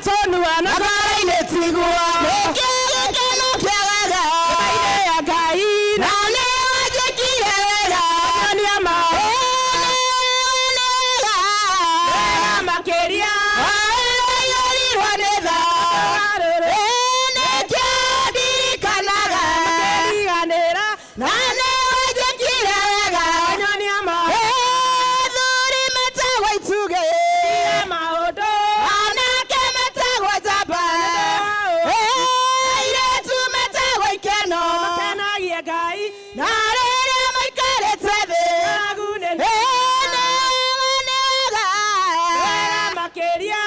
tonua na karaine tigwa nikigikeno kiagaga ine ya Ngai na ne wajikire wega nyoni ama makeria ayorirwa nĩ tha nĩkĩndirikanaga makĩriganĩra na nĩ wajikire wega nyoni ama thuri metagwo ituge maũndũ anake metagwo njamba airĩtu metagwo ikeno makenagia Ngai na rĩrĩa maikarĩte thĩ makeria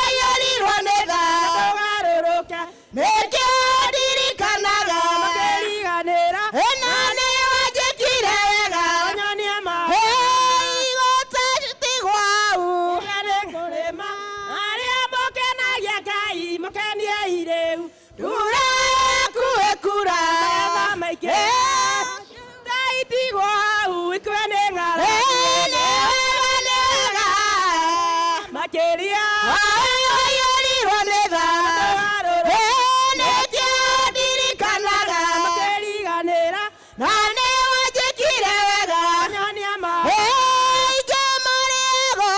ayorirwo nĩ tha ndũgarũrũke nĩkĩndirikanaga makĩriganĩra na nĩ wanjĩkire wega nyoni ama igũta tigwau nĩ kũrĩma arĩa mũkenagia Ngai mũkeniei rĩu ndura yakuĩ kura maingĩ Ngai tigwau ikue nĩ ng'aragu makeria ayorirwo nĩ tha nĩkĩndirikanaga makĩriganĩra na nĩ wanjĩkire wega nyoni ama aingĩ marĩagwo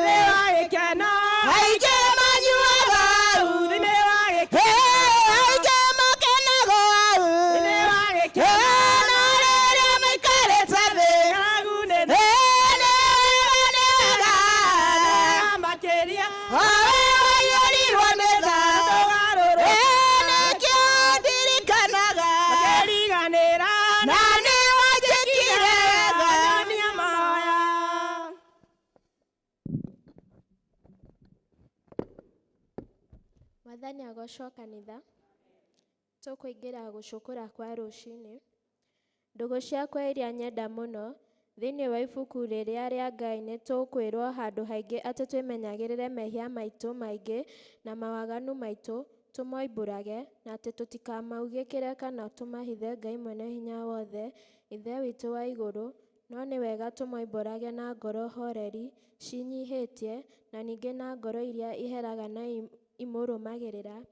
thĩinĩ wa gĩkeno aingĩ manyuaga thĩinĩ wa gĩkeno aingĩ makenagwo thĩinĩ wa gĩkeno na rĩrĩa maikarĩte thĩ ng'aragu nĩ makeria ayorirwo nĩ tha nĩkĩndirikanaga makĩriganĩra na nĩ wanjĩkire wega nyoni ama Mwathani agocwo kanitha tũkũingĩra gũcũkũra kwa rũciinĩ. Ndũgũ ciakwa iria nyenda mũno thĩinĩ wa ibuku rĩrĩa rĩa Ngai nĩ tũkwĩrwo handũ haingĩ atĩ twĩmenyagĩrĩre mehia maitũ maingĩ na mawaganu maitũ tũmoimbũrage na atĩ tũtikamaugĩkĩre kana tũmahithe Ngai mwene hinya wothe ithe witũ wa igũrũ, no nĩ wega tũmoimbũrage na ngoro horeri cinyihĩtie na ningĩ na ngoro iria iheraga na imũrũmagĩrĩra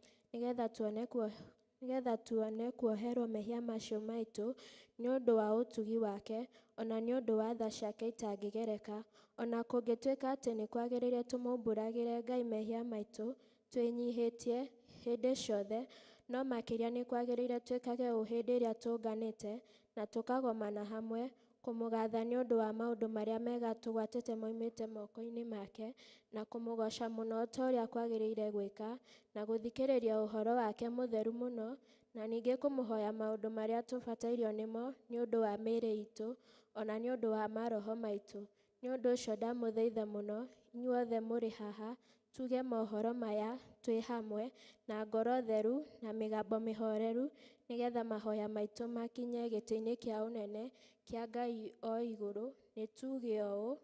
nĩgetha tuone kuoherwo mehia macio maitũ nĩ ũndũ wa ũtugi wake ona nĩ ũndũ wa tha ciake itangĩgereka, ona kũngĩtuĩka atĩ nĩ kwagĩrĩire tũmũmbũragĩre Ngai mehia maitũ twĩnyihĩtie hĩndĩ ciothe, no makĩria nĩ kwagĩrĩire twĩkage ũũ hĩndĩ ĩrĩa tũnganĩte na tũkagomana hamwe kũmũgatha nĩ ũndũ wa maũndũ marĩa mega tũgwatĩte moimĩte moko-inĩ make na kũmũgoca mũno o ta ũrĩa kwagĩrĩire gwĩka na gũthikĩrĩria ũhoro wake mũtheru mũno na ningĩ kũmũhoya maũndũ marĩa tũbatairio nĩmo nĩ ũndũ wa mĩĩrĩ itũ ona nĩ ũndũ wa maroho maitũ. Nĩ ũndũ ũcio ndamũthaitha mũno inyuothe mũrĩ haha tuge mohoro maya twĩ hamwe na ngoro theru na mĩgambo mĩhoreru nĩgetha mahoya maitũ makinye gĩtĩ-inĩ kĩa ũnene kĩa Ngai o igũrũ. Nĩ tuge ũũ: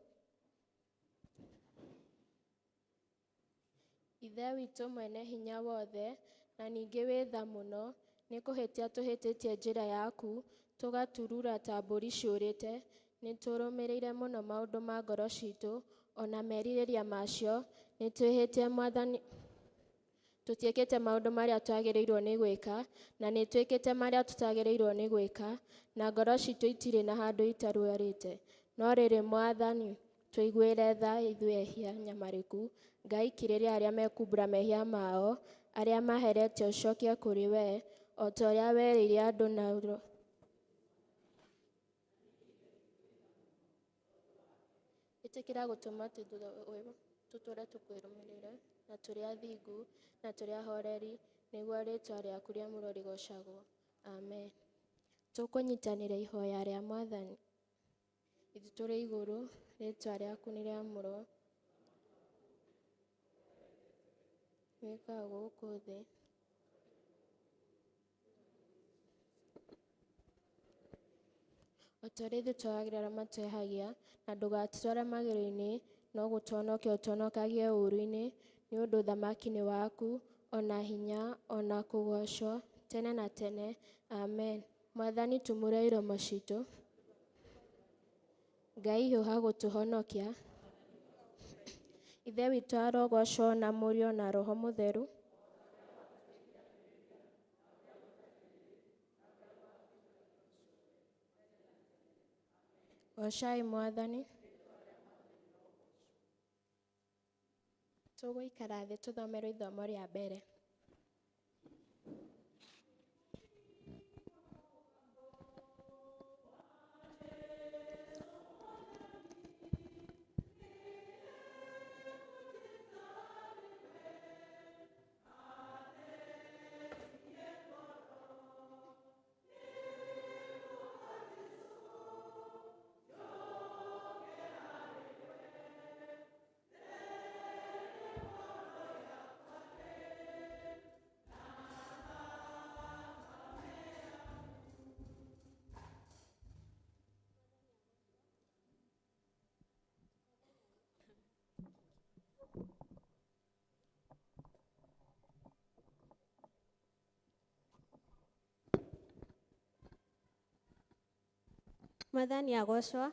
Ithe witũ mwene hinya wothe na ningĩ wĩ tha mũno, nĩ kũhĩtia tũhĩtĩtie njĩra yaku tũgaturura ta mbũri ciũrĩte, nĩ tũrũmĩrĩire mũno maũndũ ma ngoro citũ ona merirĩria macio, nĩ twĩhĩtie Mwathani, tũtiĩkĩte maũndũ marĩa twagĩrĩirwo nĩ gwĩka na nĩ twĩkĩte marĩa tũtagĩrĩirwo nĩ gwĩka na ngoro citũ itirĩ na handũ itarũarĩte. No rĩrĩ Mwathani, tũiguĩre tha ithuĩ ehia nyamarĩku, Ngai kirĩrĩria arĩa mekumbũra mehia mao, arĩa maherete ũcokie kũrĩ we, o ta ũrĩa werĩire andũ na ĩtĩkĩra gũtũma tũtũũre tũkwĩrũmĩrĩire na tũrĩ athingu na tũrĩ ahoreri, nĩguo rĩĩtwa rĩaku rĩamũrwo rĩgocagwo. Amen. Tũkũnyitanĩra ihoya rĩa Mwathani. Ithuĩ tũrĩ igũrũ, rĩĩtwa rĩaku nĩ rĩamũrwo, wĩkagwo gũkũ thĩ. O ta ũrĩa ithuĩ twagagĩra arĩa matwehagia, na ndũgatũtware magerio-inĩ, no gũtũhonokia ũtũhonokagie ũũru-inĩ, nĩ ũndũ ũthamaki nĩ waku, ona hinya, ona kũgocwo tene na tene. Amen. Mwathani tumũre iromo citũ. Ngai hiũha gũtũhonokia. Ithe witũ arogocwo na Mũriũ na Roho Mũtheru. Gocai Mwathani. Tũgũikara thĩ tũthomerwo ithomo rĩa mbere. Mwathani agocwo.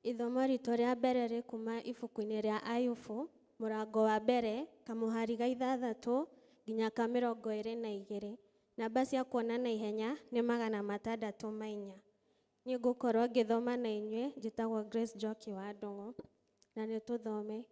Ithomo ritũ rĩa mbere rĩ kuma ibuku-inĩ rĩa Ayubu, mũrango wa mbere, kamũhari ga 6 nginya ka 22. Namba cia kuona na ihenya nĩ 604. Niĩ ngũkorwo ngĩthoma na inyuĩ, njĩtagwo Grace Njoki wa Ndung'u, na nĩ tũthome.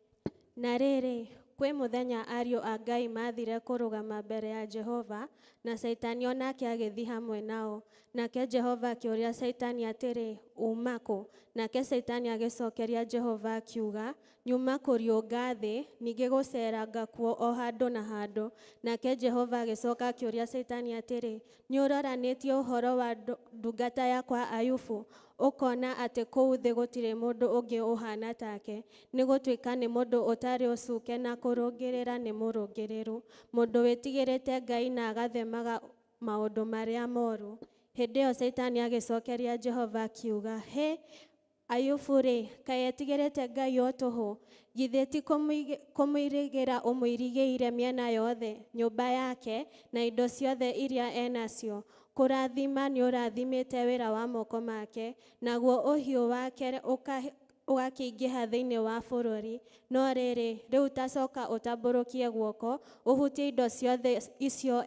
Na rĩrĩ, kwĩ mũthenya ariũ a Ngai mathire kũrũgama mbere ya Jehova, na Saitani onake agĩthiĩ hamwe nao. Nake Jehova akĩũria Saitani atĩrĩ, uma kũ? Nake Saitani agĩcokeria Jehova akiuga, nyuma kũriũnga thĩ, ningĩ gũceranga kuo o handũ na handũ. Nake Jehova agĩcoka akĩũria Saitani atĩrĩ, nĩ ũroranĩtie ũhoro wa ndungata yakwa Ayubu, ũkona atĩ kũu thĩ gũtirĩ mũndũ ũngĩ ũhana take, nĩ gũtuĩka nĩ mũndũ ũtarĩ ũcuke na kũrũngĩrĩra nĩ mũrũngĩrĩru, mũndũ wĩtigĩrĩte Ngai na agathemaga maũndũ marĩa moru. Hĩndĩ ĩyo Saitani agĩcokeria Jehova akiuga, Ayubu-rĩ, kaĩ etigĩrĩte Ngai o tũhũ? Githĩ ti kũmũirigĩra ũmũirigĩire mĩena yothe, nyũmba yake na indo ciothe iria enacio? Kũrathima nĩ ũrathimĩte wĩra wa moko make, naguo ũhiũ wake ũgakĩingĩha thĩinĩ wa bũrũri. No rĩrĩ, rĩu ta coka ũtambũrũkie guoko, ũhutie indo ciothe icio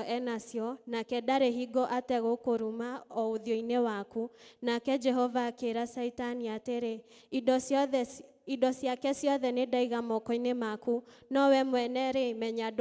enacio, nake ndarĩ hingo ategũkũruma o ũthiũ-inĩ waku. Nake Jehova akĩĩra Saitani atĩrĩ, indo ciake ciothe nĩ ndaiga moko-inĩ maku, no we mwene-rĩ, menya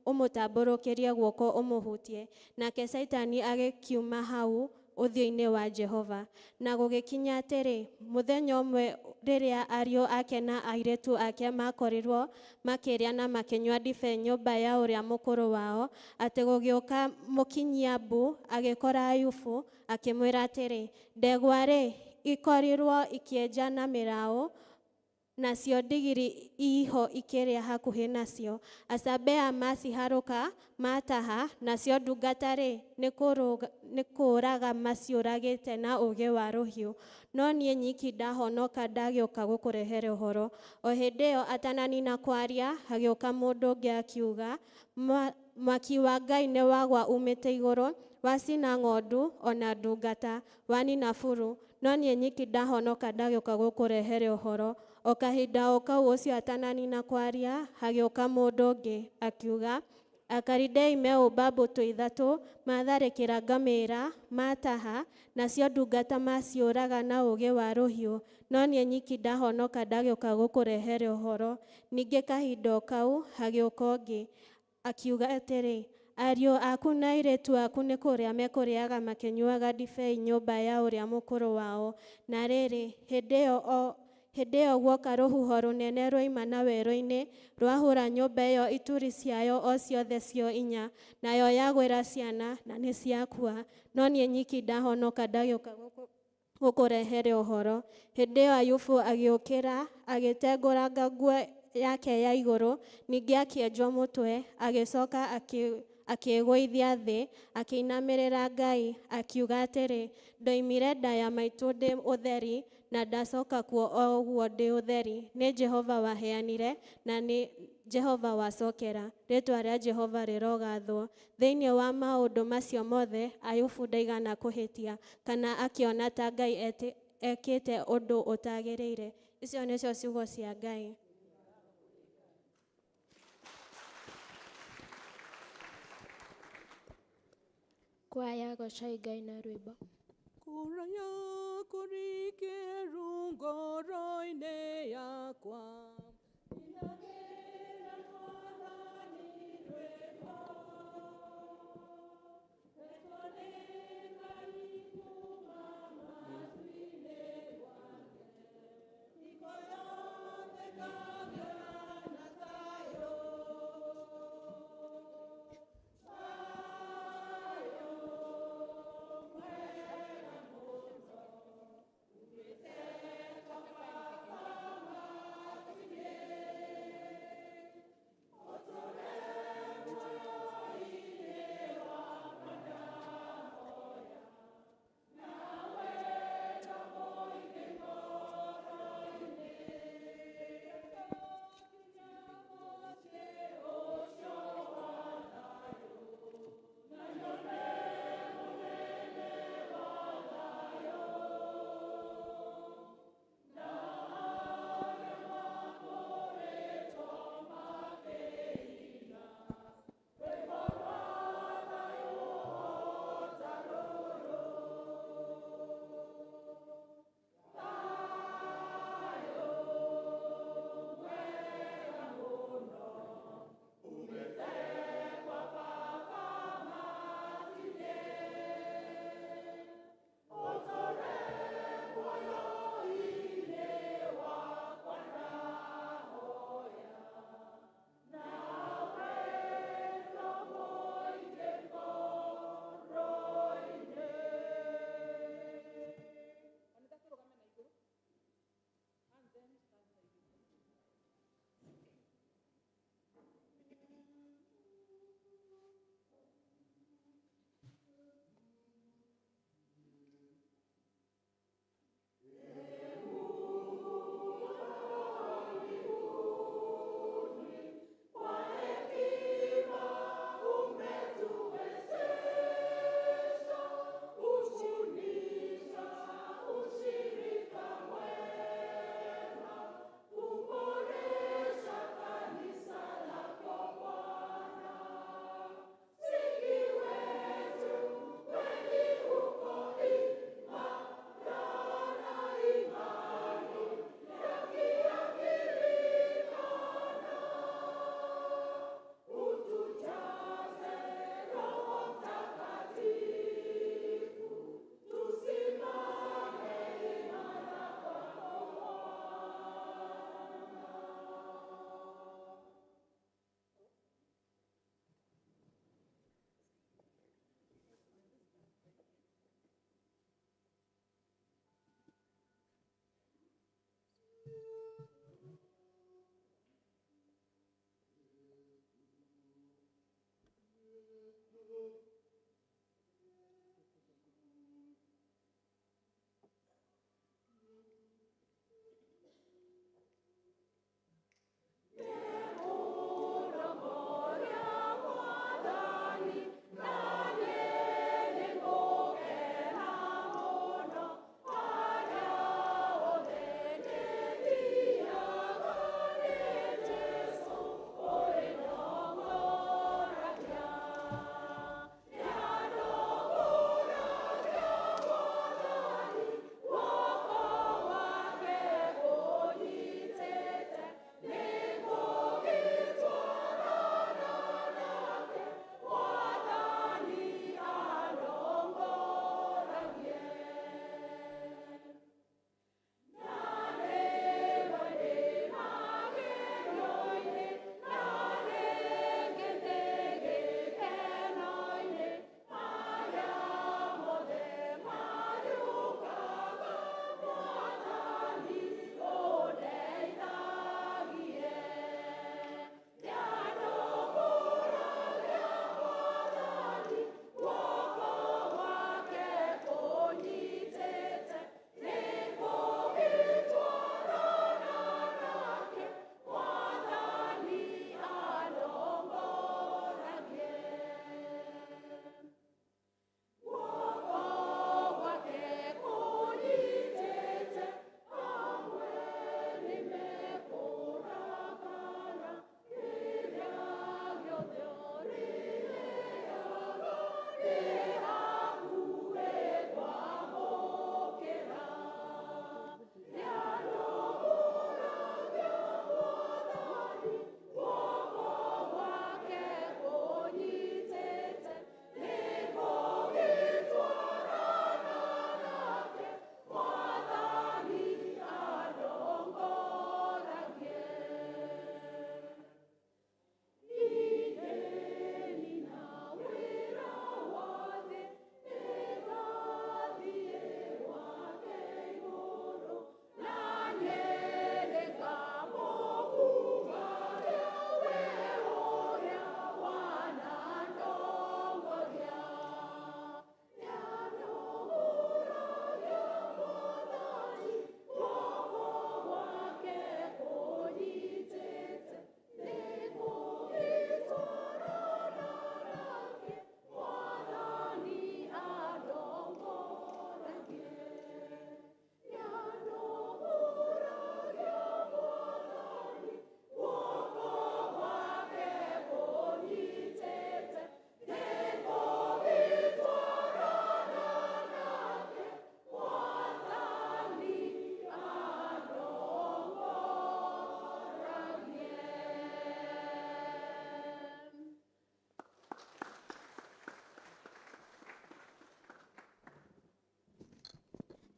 ũmũtambũrũkĩrie guoko ũmũhutie. Nake Saitani agĩkiuma hau ũthiũ-inĩ wa Jehova. Na gũgĩkinya atĩrĩ, mũthenya ũmwe rĩrĩa ariũ ake na airĩtu ake makorirwo makĩrĩa na makĩnyua ndibei nyũmba ya ũrĩa mũkũrũ wao, atĩ gũgĩũka mũkinyia-mbu agĩkora Ayubu, akĩmwĩra atĩrĩ, ndegwa-rĩ, ikorirwo ikĩenja na mĩraũ, nacio ndigiri iho ikĩrĩa hakuhĩ nacio. Acambea maciharũka mataha, nacio ndungata-rĩ, nĩ kũũraga maciũragĩte na ũũgĩ wa rũhiũ. No niĩ nyiki ndahonoka ndagĩũka gũkũrehere ũhoro. O hĩndĩ ĩyo atananina kwaria, hagĩũka mũndũ ũngĩ akiuga, mwaki wa Ngai nĩ wagwa umĩte igũrũ, wacina ng'ondu ona ndungata, wanina buru. No niĩ nyiki ndahonoka ndagĩũka gũkũrehere ũhoro. O kahinda o kau ũcio atananina kwaria, hagĩũka mũndũ ũngĩ akiuga, Akaridei meũmba mbũtũ 3 matharĩkĩra ngamĩĩra, mataha, nacio ndungata maciũraga na ũũgĩ wa rũhiũ. No niĩ nyiki ndahonoka ndagĩũka gũkũrehere ũhoro. Ningĩ kahinda o kau hagĩũka ũngĩ akiuga atĩrĩ, ariũ aku na airĩtu aku nĩ kũrĩa mekũrĩaga makĩnyuaga ndibei nyũmba ya ũrĩa mũkũrũ wao. Na rĩrĩ, hĩndĩ ĩyo guoka rũhuho rũnene rwoima na werũ-inĩ, rwahũra nyũmba ĩyo ituri ciayo o ciothe cio 4, nayo yagwĩra ciana na nĩ ciakua. No niĩ nyiki ndahonoka ndagĩũka gũkũrehere ũhoro. Hĩndĩ ĩyo Ayubu agĩũkĩra, agĩtengũranga nguo yake ya igũrũ, ningĩ akĩenjwo mũtwe, agĩcoka akĩĩgũithia thĩ, akĩinamĩrĩra Ngai, akiuga atĩrĩ, ndoimire nda ya maitũ ndĩ ũtheri, na ndacoka kuo o ũguo ndĩ ũtheri. Nĩ Jehova waheanire na nĩ Jehova wacokera. Rĩĩtwa rĩa Jehova rĩrogathwo. Thĩinĩ wa maũndũ macio mothe, Ayubu ndaigana kũhĩtia, kana akĩona ta Ngai ekĩte ũndũ ũtagĩrĩire. Icio nĩcio ciugo cia Ngai. Kwaya gocai Ngai na rwĩmbo. Kura yako rĩkĩru ngoro-inĩ yakwa.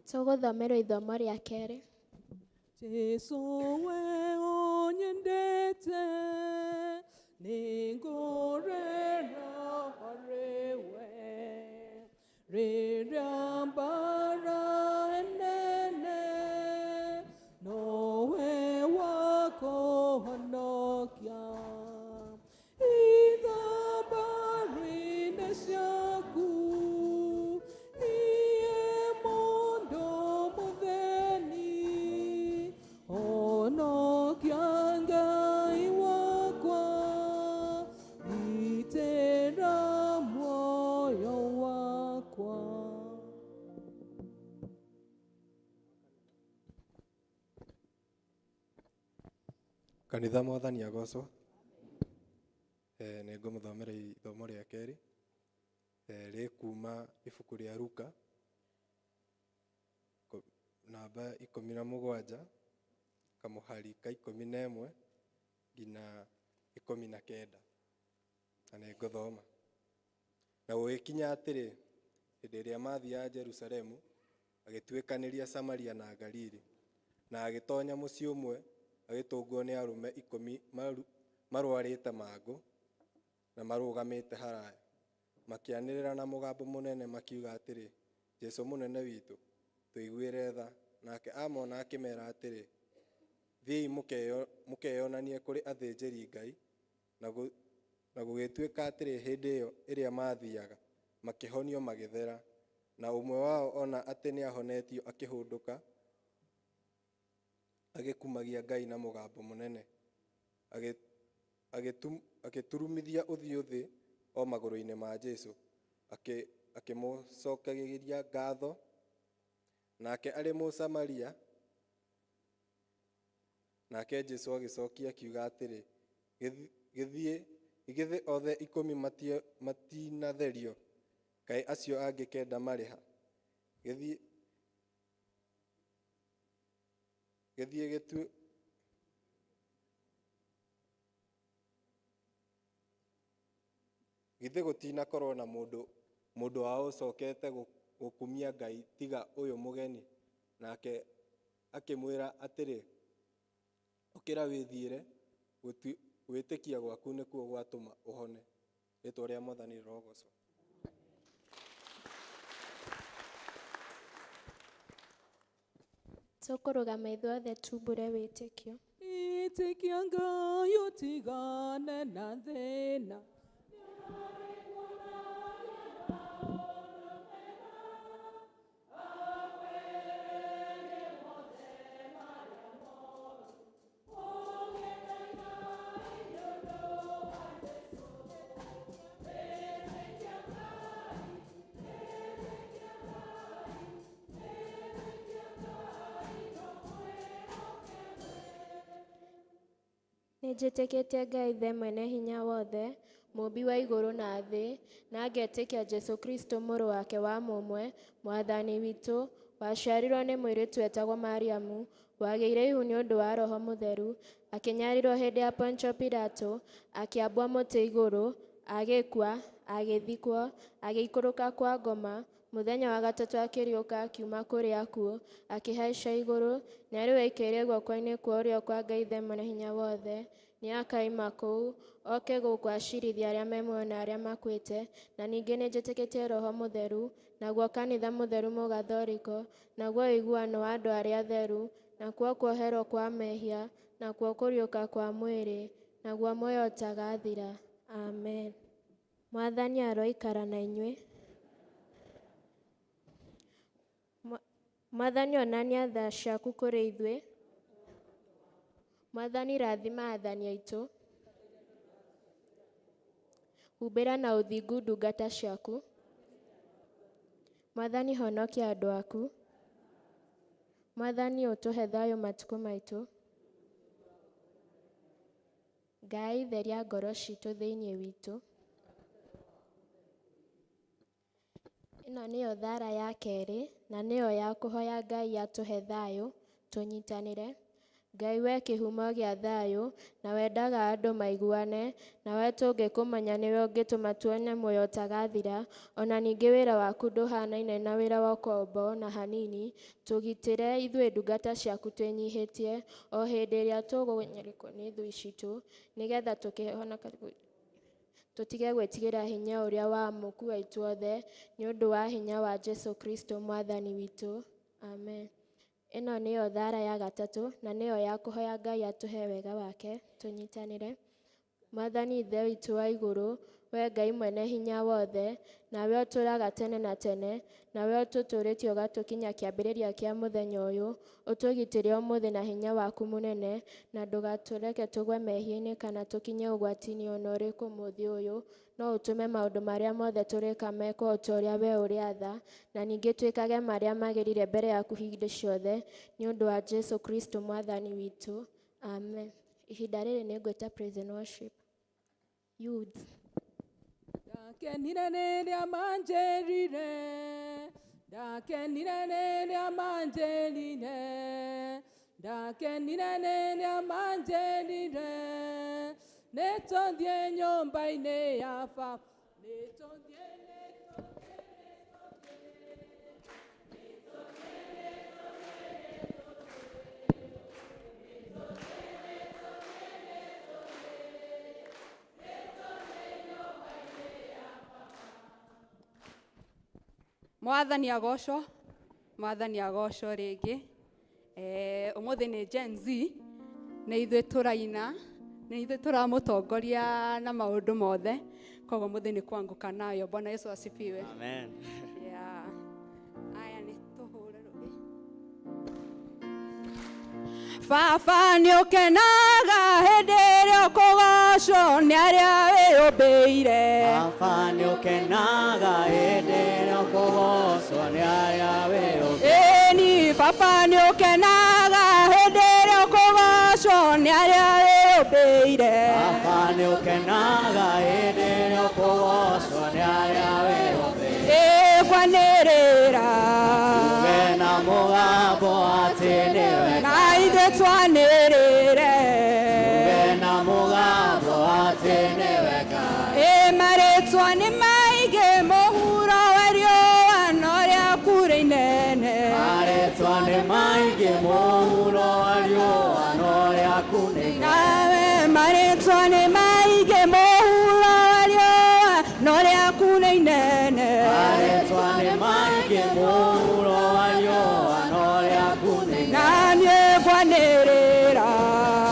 Tũgũthomerwo ithomo rĩa kerĩ. Jesu we onyendete ningorera harewe rĩrĩa mbara nene nowe wakũhonokia ithambarĩ-inĩ ciaku niĩ mũndũ mũtheni honokia Ngai wakwa gitĩra muoyo wakwa. Kanitha Mwathani agocwo. Nĩ ngũmũthomera ithomo rĩa kerĩ rĩ kuma ibuku rĩa Luka namba 17 kamũhari ka 11 nginya 19. Na nĩ ngũthoma. Na gũgĩkinya atĩrĩ, hĩndĩ ĩrĩa mathiaga Jerusalemu, agĩtuĩkanĩria Samaria na Galili, na agĩtonya mũciĩ ũmwe, agĩtũngwo nĩ arũme 10 marwarĩte mangũ na marũgamĩte haraya, makĩanĩrĩra na mũgambo mũnene makiuga atĩrĩ, Jesũ mũnene witũ, tũiguĩre tha. Nake amona akĩmera atĩrĩ, thiĩi mũkeyonanie kũrĩ athĩnjĩri Ngai. Na gũgĩtuĩka atĩrĩ, hĩndĩ ĩyo ĩrĩa mathiaga, makĩhonio magĩthera, na ũmwe wao ona atĩ nĩahonetio akĩhũndũka, agĩkumagia Ngai na mũgambo mũnene, agĩturumithia ũthiũ thĩ o magũrũ-inĩ ma Jesũ, akĩmũcokagĩria ngatho. Nake arĩ Mũsamaria, nake Jesũ agĩcokia akiuga atĩrĩ, githĩ othe 10 matinatherio? Kaĩ acio angĩ 9 marĩ ha? Githĩ gũtinakorwo na mũndũ wao ũcokete gũkumia Ngai tiga ũyũ mũgeni? Nake akĩmwĩra atĩrĩ, ũkĩra wĩthiĩre, gwĩtĩkia gwaku nĩkuo gwatũma ũhone. Rĩĩtwa rĩa Mwathani rĩrogocwo. Tũkũrũgama ithuothe tumbũre wĩtĩkio. Ĩtĩkia Ngai ũtigane na thĩna. Nĩnjĩtĩkĩtie Ngai Ithe mwene hinya wothe, mũmbi wa igũrũ na thĩ, na ngetĩkia Jesũ Kristo mũrũ wake wa mũmwe, Mwathani witũ, waciarirwo nĩ mũirĩtu wetagwo Mariamu, wagĩire ihu nĩ ũndũ wa Roho Mũtheru, akĩnyarirwo hĩndĩ ya Poncio Pilato, akĩambwo mũtĩ igũrũ, agĩkua, agĩthikwo, agĩikũrũka kwa ngoma, mũthenya wa gatatũ akĩriũka akiuma kũrĩ akuũ, akĩhaica igũrũ, na rĩu aikĩire guoko-inĩ kwa ũrĩo kwa Ngai Ithe mwene hinya wothe. Nĩakaima kũu, oke gũkũ acirithia arĩa me muoyo na arĩa makuĩte. Na ningĩ nĩnjĩtĩkĩtie Roho Mũtheru, naguo kanitha mũtheru mũgathoriko, naguo ũiguano wa andũ arĩa atheru, nakuo kuoherwo kwa mehia, nakuo kũriũka kwa mwĩrĩ, naguo muoyo ũtagathira. Amen. Mwathani aroikara na inyuĩ. Mwathani onania tha ciaku kũrĩ ithuĩ. Mwathani rathima athani aitũ. Humbĩra na ũthingu ndungata ciaku. Mwathani honokia andũ aku. Mwathani ũtũhe thayũ matukũ maitũ. Ngai theria ngoro citũ thĩinĩ witũ. Ĩno nĩyo thara ya kerĩ, na nĩyo ya kũhoya Ngai atũhe thayũ, tũnyitanĩre. Ngai we kĩhumo gĩa thayũ, na wendaga andũ maiguane, na we tũngĩkũmenya nĩwe ũngĩtũma tuone muoyo ũtagathira, ona ningĩ wĩra waku ndũhanaine na wĩra wa ũkombo na hanini, tũgitĩre ithuĩ ndungata ciaku twĩnyihĩtie, o hĩndĩ ĩrĩa tũgũnyarĩkwo nĩ thũ citũ, nĩgetha tũtige gwĩtigĩra hinya ũrĩa wa mũkuua ithuothe, nĩ ũndũ wa hinya wa Jesũ Kristo Mwathani witũ. Amen. Ĩno nĩyo thara ya gatatũ, na nĩyo ya kũhoya Ngai atũhe wega wake. Tũnyitanĩre. Mwathani Ithe witũ wa igũrũ, we Ngai mwene hinya wothe, nawe ũtũũraga tene na tene, nawe ũtũtũrĩtie ũgatũkinya kĩambĩrĩria kĩa mũthenya ũyũ, ũtũgitĩre ũmũthĩ na hinya waku mũnene, na ndũgatũreke tũgwe mehia-inĩ kana tũkinye ũgwati-inĩ ona ũrĩkũ mũthĩ ũyũ, no ũtũme maũndũ marĩa mothe tũrĩka mekwo o ta ũrĩa we ũrĩatha, na ningĩ twĩkage marĩa magĩrĩire mbere yaku hĩndĩ ciothe, nĩ ũndũ wa Jesũ Kristo Mwathani witũ. Amen. Ihinda rĩrĩ nĩ ngwĩta praise and worship. Youth. Ndakenire rĩrĩa manjĩrire, ndakenire rĩrĩa manjĩrire, ndakenire rĩrĩa manjĩrire, nĩtũthiĩ nyũmba-inĩ ya Baba, nĩtũthiĩ Mwathani agocwo, Mwathani agocwo rĩngĩ. Ũmũthĩ nĩ Gen Z, nĩ ithuĩ tũraina, nĩ ithuĩ tũramũtongoria na maũndũ mothe, koguo mũthĩ nĩ kuanguka nayo. Bwana Yesu asifiwe. Amen. Yeah. Aya nĩ tũhũre rũĩ. Baba nĩ ũkenaga hĩndĩ ĩrĩa ũkũgocwo nĩ arĩa wĩyũmbĩire. Baba nĩ ũkenaga hĩndĩ ĩrĩa ũkũgocwo nĩ arĩa wĩyũmbĩire. Ĩni baba nĩ ũkenaga hĩndĩ ĩrĩa ũkũgocwo nĩ arĩa wĩyũmbĩire. Baba nĩ ũkenaga hĩndĩ ĩrĩa ũkũgocwo nĩ arĩa wĩyũmbĩire. Kwanĩrĩra tuge na mũgambo atĩ nĩwe na ithuĩ twanĩrĩre, tuge na mũgambo atĩ nĩwe Ngai. Marĩtwa nĩ maingĩ mũhuro wa riũa na ũrĩa kure inene. Marĩtwa nĩ maingĩ mũhuro wa riũa na ũrĩa kure inene. Nawe marĩtwa nĩ maingĩ mũhuro wa riũa na ũrĩa kure inene. Marĩtwa nĩ maingĩ mũhuro wa riũa na ũrĩa kure inene. Na niĩ ngwanĩrĩra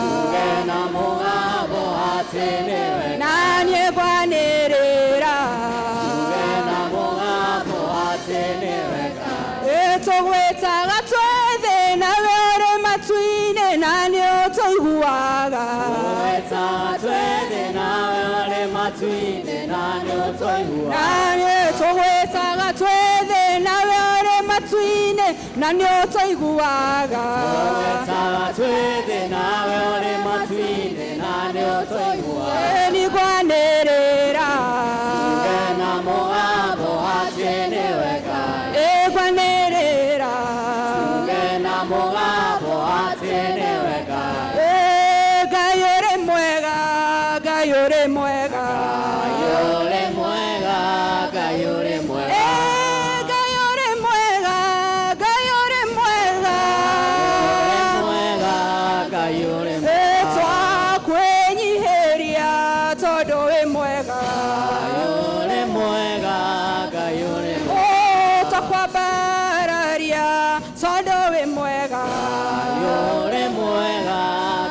tuge na mũgambo atĩ nĩwe na niĩ ngwanĩrĩra tuge na mũgambo atĩ nĩwe Ngai. Tũgwĩtaga twĩthĩ nawe ũrĩ matu-inĩ na nĩ ũtũiguaga. Tũgwĩtaga twĩthĩ nawe ũrĩ matu-inĩ na nĩ ũtũiguaga. Tũgwĩtaga twĩthĩ nawe ũrĩ matu-inĩ na nĩ ũtũiguaga. Tũgwĩtaga twĩthĩ nawe ũrĩ matu-inĩ na nĩ ũtũiguaga. Nĩ ngwanĩrĩra tuge na mũgambo atĩ nĩwe Ngai. Ngwanĩrĩra tuge na mũgambo atĩ nĩwe Ngai. Ngai ũrĩ mwega, Ngai ũrĩ mwega, Ngai ũrĩ mwega, Ngai ũrĩ mwega. Ngai ũrĩ mwega, Ngai ũrĩ mwega, Ngai ũrĩ mwega. Twakwĩnyihĩria tondũ wĩ mwega. Ngai ũrĩ mwega, Ngai ũrĩ mwega. Twakwambararia tondũ wĩ mwega. Ngai ũrĩ mwega,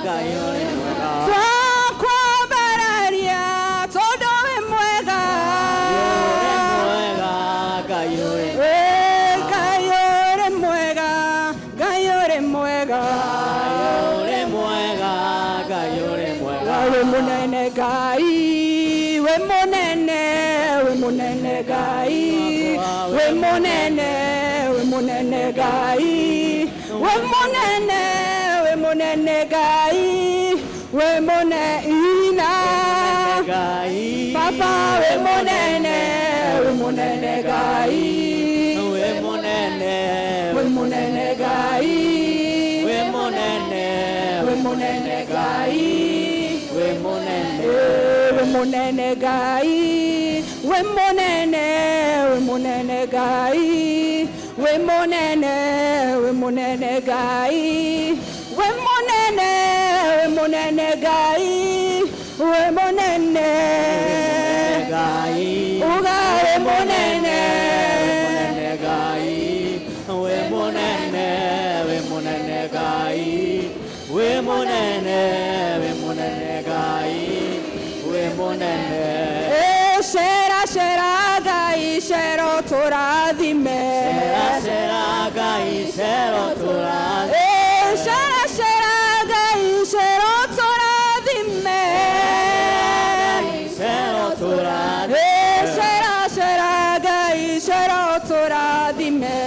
Ngai ũrĩ mwega. Twakwambararia tondũ wĩ mwega. Ngai ũrĩ mwega, Ngai ũrĩ mwega. Ngai ũrĩ mwega, Ngai ũrĩ mwega. Ngai ũrĩ mwega, Ngai ũrĩ mwega. Wĩ mũnene Ngai, wĩ mũnene, wĩ mũnene Ngai, wĩ mũnene, wĩ mũnene Ngai, wĩ mũnene, wĩ mũnene Ngai, wĩ mũnene Ngai. Papa wĩ mũnene, wĩ mũnene Ngai, wĩ mũnene, wĩ mũnene Ngai, wĩ mũnene, wĩ munene Ngai, we munene, we munene Ngai, we munene, we munene Ngai, we munene, we munene Ngai, we munene, we munene Ngai, we munene Ngai, uga we munene, Ngai, we munene, we munene Ngai, we munene, we munene Ngai, we munene. Shera shera Ngai, shero turathime. Shera shera Ngai, shero turathime. Shera shera Ngai, shero turathime. Shero turathime. Shera shera Ngai, shero turathime.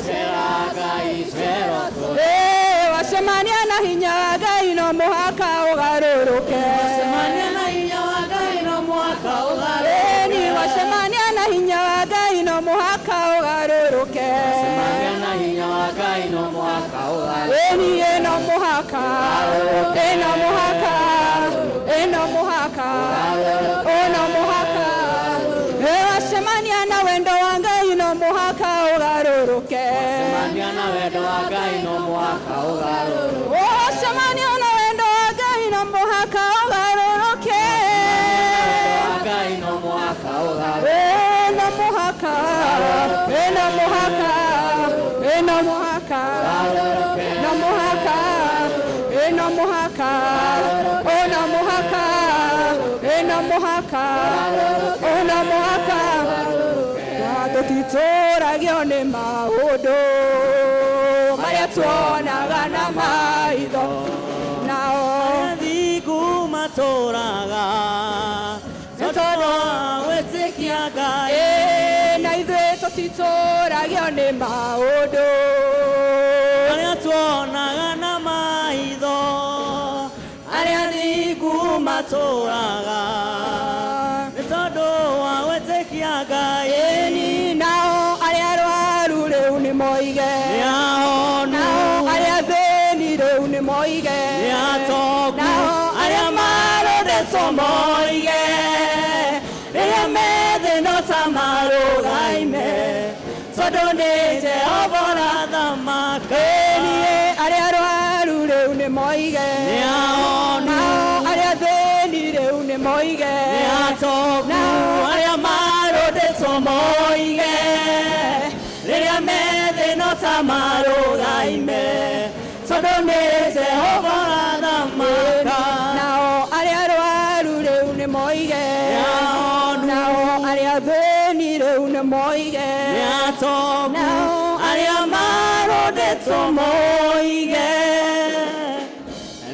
Shera Ngai, shero turathime. Wacemania na hinya wa Ngai no mũhaka ũgarũrũke. Wacemania na hinya wa Ngai no mũhaka ũgarũrũke. Wacemania na hinya wa Ngai no mũhaka ũgarũrũke. Wacemania na hinya wa Ngai no mũhaka ũgarũrũke. No mũhaka, no mũhaka, no mũhaka, no mũhaka. Wacemania na wendo wa Ngai no mũhaka ũgarũrũke. Wacemania na wendo wa Ngai no mũhaka ũgarũrũke. Wacemania na wendo wa Ngai no mũhaka ũgarũrũke. Ngai no mũhaka ũgarũrũke. No mũhaka, no mũhaka, no mũhaka, no mũhaka, no mũhaka, no mũhaka, no mũhaka, no mũhaka. Tũtitũragio nĩ maũndũ marĩa tuonaga na maitho, nao Athingu matũũraga tondũ wa gwĩtĩkia Ngai. na ithuĩ tũtitũragio nĩ maũndũ Arĩa tuonaga na maitho, arĩa athingu matũũraga nĩ tondũ wa gwĩtĩkia Ngai. nao arĩa arwaru rĩu nĩ moige, Nĩ ahonu, nao arĩa athĩni rĩu nĩ moige, nĩ atongu, nao arĩa marũndĩtwo moige, rĩrĩa methĩ no ta marũgaime, tondũ nĩ Jehova ũrathamaka. arĩa arwaru rĩu nĩ moige, Nĩ ahonu, nao arĩa athĩni rĩu nĩ moige, nĩ atongu, arĩa marũndĩtwo moige, rĩrĩa methĩ no ta marũgaime, tondũ nĩ Jehova ũrathamaka. nao arĩa arwaru rĩu nĩ moige, nao arĩa athĩni rĩu nĩ moige, Nĩ atongu, arĩa marũndĩtwo moige,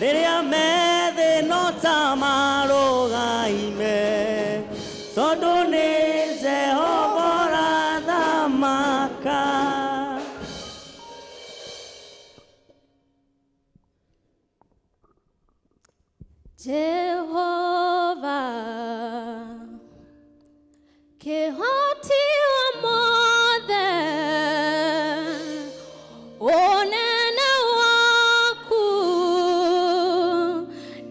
rĩrĩa methĩ no ta marũgaime, tondũ nĩ Jehova ũrathamaka. Jehova, kĩhoti wa mothe, ũnene waku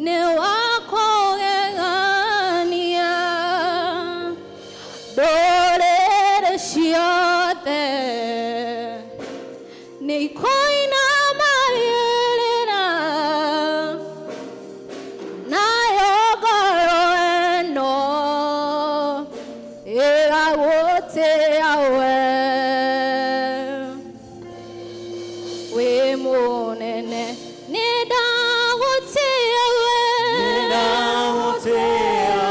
nĩ wa kũgegania. Ndũrĩrĩ ciothe nĩ ikoinamagĩrĩra, nayo ngoro ĩno ĩgagũtĩĩa we. Wĩ mũnene nĩ ndagũtĩĩa we. Nĩ ndagũtĩĩa.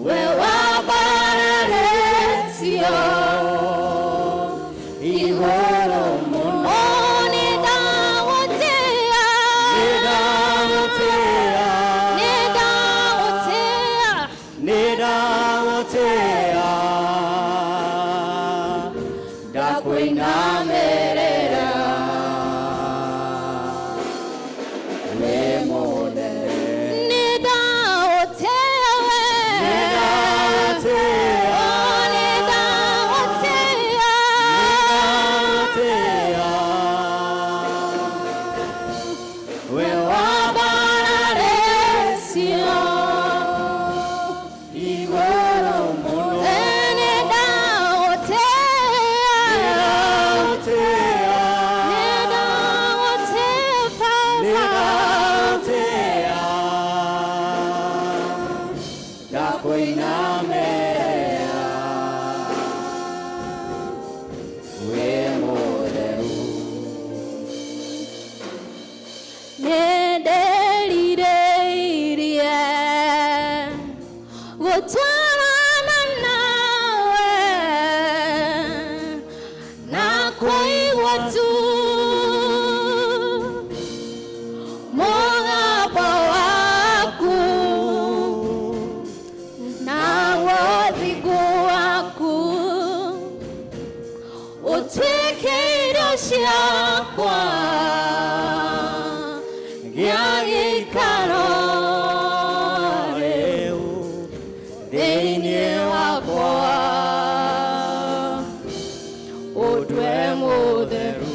We wambararĩtio igũrũ mũno. Nĩ ndagũtĩĩa. Nĩ ndagũtĩĩa, ndakwĩinamĩrĩra, wĩ mũnene. Nĩ ndagũtĩĩa we. Nĩ ndagũtĩĩa. Nĩ ndagũtĩĩa. wetu mũgambo waku na ũthingu waku ũtuĩke irio ciakwa gĩa gĩikaro rĩu thĩinĩ wakwa ũndue mũtheru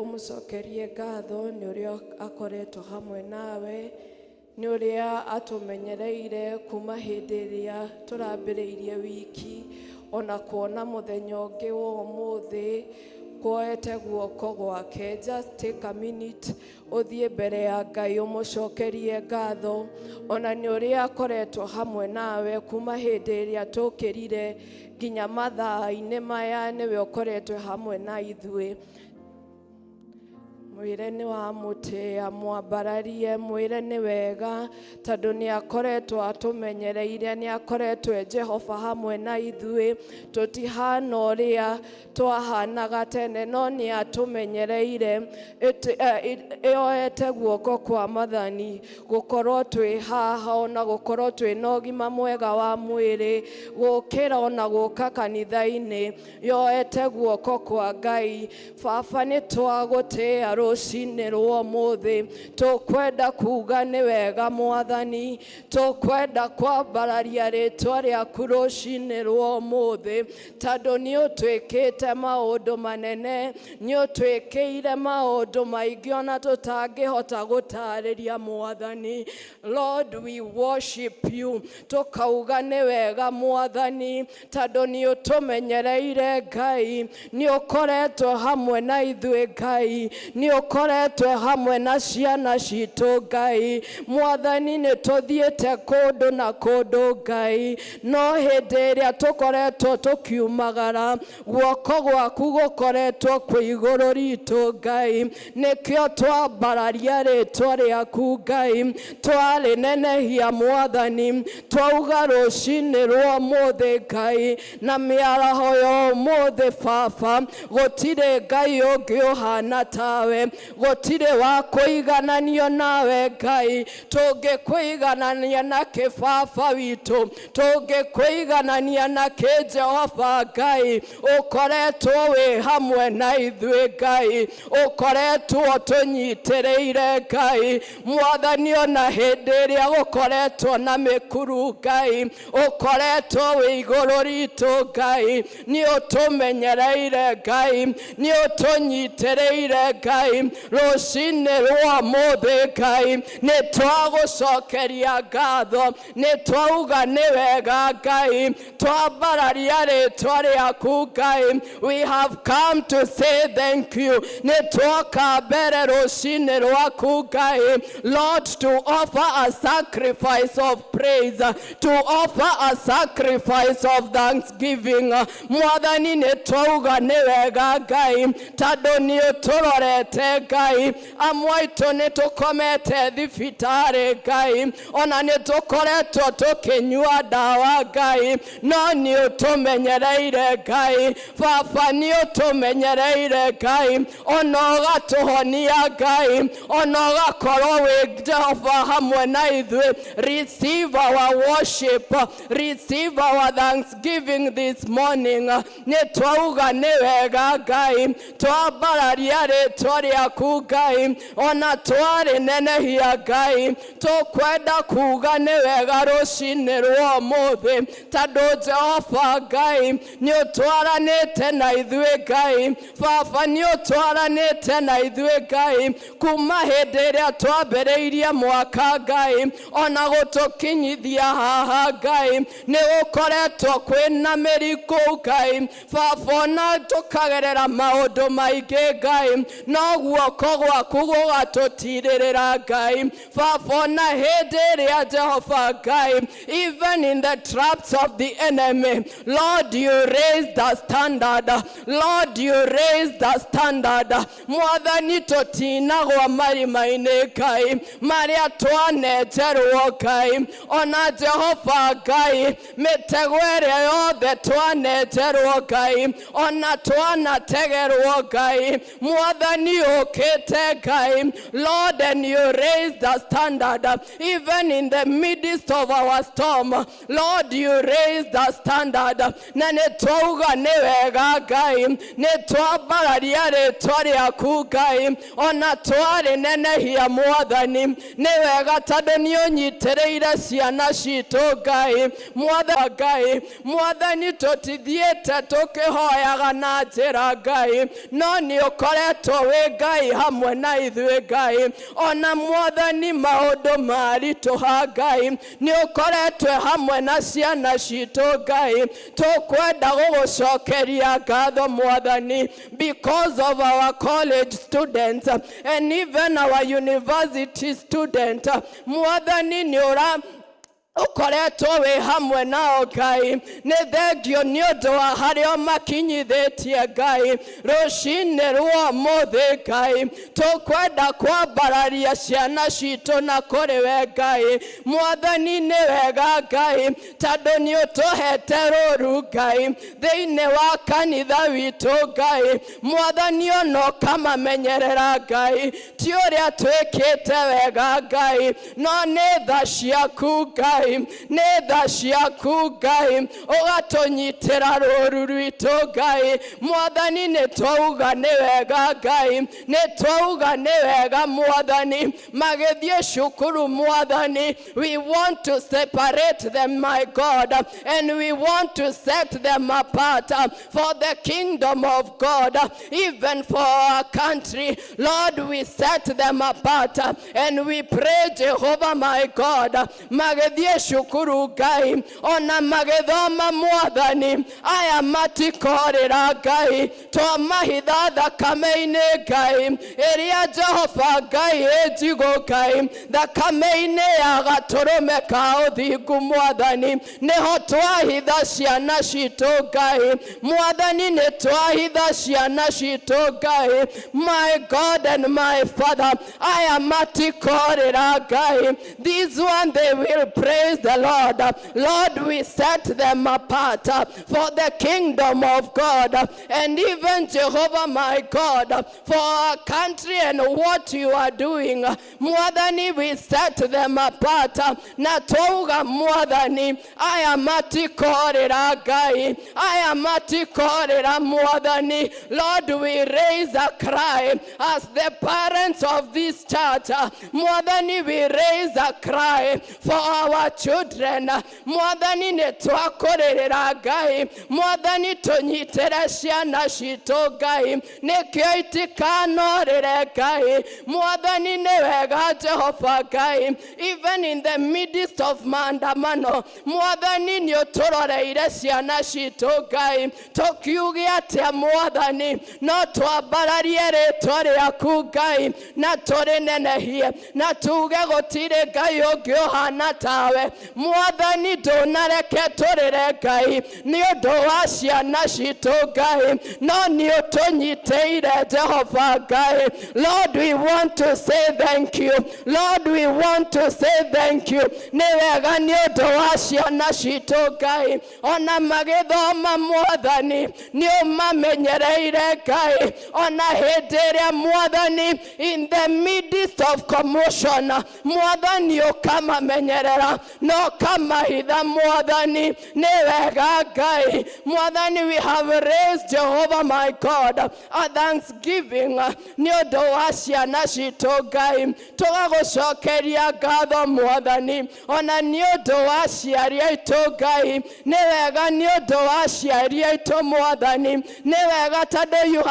umucokerie ngatho nĩ ũrĩa akoretwo hamwe nawe, nĩ ũrĩa atumenyereire kuma hĩndĩ ĩrĩa tũrambĩrĩirie wiki ona kuona mũthenya ũngĩ wa ũmũthĩ kuoete guoko gwake. Just take a minute ũthiĩ mbere ya Ngai ũmũcokerie ngatho ona nĩ ũrĩa akoretwo hamwe nawe kuma hĩndĩ ĩrĩa tũkĩrire nginya mathaa-inĩ maya, nĩwe ũkoretwo hamwe na ithuĩ. Mwĩre nĩ wa mũtĩa, mwambararie, mwĩre nĩ wega tondũ nĩ akoretwo atũmenyereire, nĩ akoretwo Jehova hamwe na ithuĩ. Tũtihana ũrĩa twahanaga tene, no nĩ atũmenyereire, yoete guoko kwa Mwathani gũkorwo twĩ haha, ona gũkorwo twĩ na ũgima mwega wa mwĩrĩ, gũkĩra ona gũka kanitha-inĩ, yoete guoko kwa Ngai. Baba, nĩ twagũtĩa rũcinĩ rwa ũmũthĩ, tũkwenda kuga nĩ wega Mwathani, tũkwenda kwambararia rĩtwa rĩaku rũcinĩ rwa ũmũthĩ tondũ nĩ ũtwĩkĩte maũndũ manene, nĩ ũtwĩkĩire maũndũ maingĩ ona tũtangĩhota gũtarĩria Mwathani. Lord, we worship you, tukauga nĩ wega Mwathani tondũ nĩ ũtũmenyereire Ngai, nĩ ũkoretwo hamwe na ithuĩ Ngai, nĩ ukoretwe hamwe na ciana citũ Ngai. Mwathani nĩ tũthiĩte kũndũ na kũndũ Ngai, no hĩndĩ ĩrĩa tũkoretwo tũkiumagara, guoko gwaku gũkoretwo kwĩ igũrũ ritũ Ngai. Nĩkĩo twambararia rĩtwa rĩaku Ngai, twarĩnenehia Mwathani, twauga rũcinĩ rwa ũmũthĩ Ngai, na mĩaraho ya ũmũthĩ Baba, gũtirĩ Ngai ũngĩ ũhana tawe, gũtirĩ wa kũigananio nawe Ngai. Tũngĩkũiganania na kĩbaba witũ, tũngĩkũiganania na kĩ Jehova Ngai, ũkoretwo wĩ hamwe na ithuĩ Ngai, ũkoretwo tũnyitĩrĩire Ngai. Mwathani ona hĩndĩ ĩrĩa gũkoretwo na mĩkuru Ngai, ũkoretwo wĩ igũrũ ritũ Ngai, nĩ ũtũmenyereire Ngai, nĩ ũtũnyitĩrĩire Ngai. Rũcinĩ rwa ũmũthĩ Ngai, nĩ twagũcokeria ngatho, nĩ twauga nĩ wega Ngai, twambararia rĩtwa rĩaku Ngai. We have come to say thank you. Nĩ twoka mbere rũcinĩ rwaku Ngai, Lord, to offer a sacrifice of praise, to offer a sacrifice of thanksgiving. Mwathani nĩ twauga nĩ wega Ngai, tondũ nĩ ũtũrorete Ngai. Amwe aitũ nĩ tũkomete thibitarĩ Ngai, ona nĩ tũkoretwo tũkĩnyua ndawa Ngai, no nĩ ũtũmenyereire Ngai. Baba nĩ ũtũmenyereire Ngai, ona ũgatũhonia Ngai, ona ũgakorwo wĩ Jehova hamwe na ithuĩ. Receive our worship, receive our thanksgiving this morning. Nĩ twauga nĩ wega Ngai, twambararia rĩtwa rĩaku Ngai, ona twarĩnenehia Ngai. Tũkwenda kuga nĩ wega rũcinĩ rwa ũmũthĩ, tondũ Jehova Ngai nĩ ũtwaranĩte na ithuĩ Ngai. Baba nĩ ũtwaranĩte na ithuĩ Ngai, kuma hĩndĩ ĩrĩa twambĩrĩirie mwaka Ngai, ona gũtũkinyithia haha Ngai, nĩ gũkoretwo kwĩna mĩrikũ Ngai. Baba ona tũkagerera maũndũ maingĩ Ngai, no guoko gwaku gũgatũtirĩrĩra Ngai. Baba ona hĩndĩ ĩrĩa Jehova Ngai, even in the traps of the enemy, Lord, you raise the standard. Lord, you raise the standard. Mwathani tũtinagwa marima-inĩ Ngai, marĩa twanenjerwo Ngai. Ona Jehova Ngai, mĩtego ĩrĩa yothe twanenjerwo Ngai, ona twanategerwo Ngai, Mwathani ũkĩte Ngai. Lord, and you raise the standard even in the midst of our storm. Lord, you raise the standard. Na nĩ twauga nĩ wega Ngai, nĩ twambararia rĩtwa rĩaku Ngai, ona twarĩnenehia Mwathani. Nĩ wega tondũ nĩ ũnyitĩrĩire ciana citũ Ngai. Mwathani tũtithiĩte tũkĩhoyaga na njĩra Ngai, no nĩ ũkoretwo wĩ Ngai hamwe na ithuĩ Ngai. Ona Mwathani maũndũ maritũha Ngai, nĩ ũkoretwo hamwe na ciana citũ Ngai. Tũkwenda gũgũcokeria ngatho Mwathani, because of our college students and even our university students. Mwathani nĩ ukoretwo wĩ hamwe nao Ngai. Nĩ thengio nĩ ũndũ wa harĩa makinyithĩtie Ngai. Rũcinĩ rwa ũmũthĩ Ngai, tũkwenda kwambararia ciana citũ na kũrĩ we Ngai. Mwathani nĩ wega Ngai, tondũ nĩ ũtũhete rũũru Ngai thĩinĩ wa kanitha witũ Ngai. Mwathani ona ũkamamenyerera Ngai, ti ũrĩa twĩkĩte wega Ngai, no nĩ tha ciaku Ngai, nĩ tha ciaku Ngai, ũgatũnyitĩra rũũru rwitũ Ngai. Mwathani nĩ twauga nĩ wega Ngai, nĩ twauga nĩ wega Mwathani. Magĩthiĩ cukuru Mwathani, we want to separate them, my God, and we want to set them apart for the kingdom of God, even for our country. Lord, we set them apart and we pray, Jehovah my God, magĩthiĩ marĩ cukuru Ngai, ona magĩthoma Mwathani, aya matikorĩra Ngai, twamahitha thakame-inĩ Ngai, ĩrĩa Jehova Ngai ĩnjigũ Ngai, thakame-inĩ ya gatũrũme ka ũthingu Mwathani, nĩho twahitha ciana citũ Ngai, Mwathani nĩ twahitha ciana citũ Ngai. My God and my Father, aya matikorĩra Ngai, these one they will praise the Lord. Lord, we set them apart for the kingdom of God, and even Jehovah my God, for our country and what you are doing. Mwathani, we set them apart. Na twauga Mwathani, aya matikorĩra Ngai, aya matikorĩra Mwathani. Lord, we raise a cry as the parents of this church. Mwathani, we raise a cry for our children. Mwathani, nĩ twakũrĩrĩra Ngai, Mwathani tũnyitĩre ciana citũ Ngai, nĩkĩo itikanorĩre Ngai. Mwathani, nĩ wega Jehova Ngai, even in the midst of maandamano, Mwathani nĩ ũtũroreire ciana citũ Ngai, tũkiuge atĩa Mwathani, no twambararie rĩtwa rĩaku Ngai, na tũrĩnenehie, na tuge gũtirĩ Ngai ũngĩ ũhana tawe. Mwathani, ndũnareke tũrĩre Ngai nĩ ũndũ wa ciana citũ Ngai, no nĩ ũtũnyitĩire Jehova Ngai. Lord, we want to say thank you. Lord, we want to say thank you. Nĩ wega nĩ ũndũ wa ciana citũ Ngai, ona magĩthoma Mwathani nĩ ũmamenyereire Ngai, ona hĩndĩ ĩrĩa Mwathani in the midst of commotion, Mwathani ũkamamenyerera na ũkamahitha Mwathani. Nĩ wega Ngai. Mwathani, we have raised Jehovah my God a thanksgiving nĩ ũndũ wa ciana citũ Ngai, tũgagũcokeria ngatho Mwathani, ona nĩ ũndũ wa aciari aitũ Ngai. Nĩ wega nĩ ũndũ wa aciari aitũ Mwathani, nĩ wega tondũ you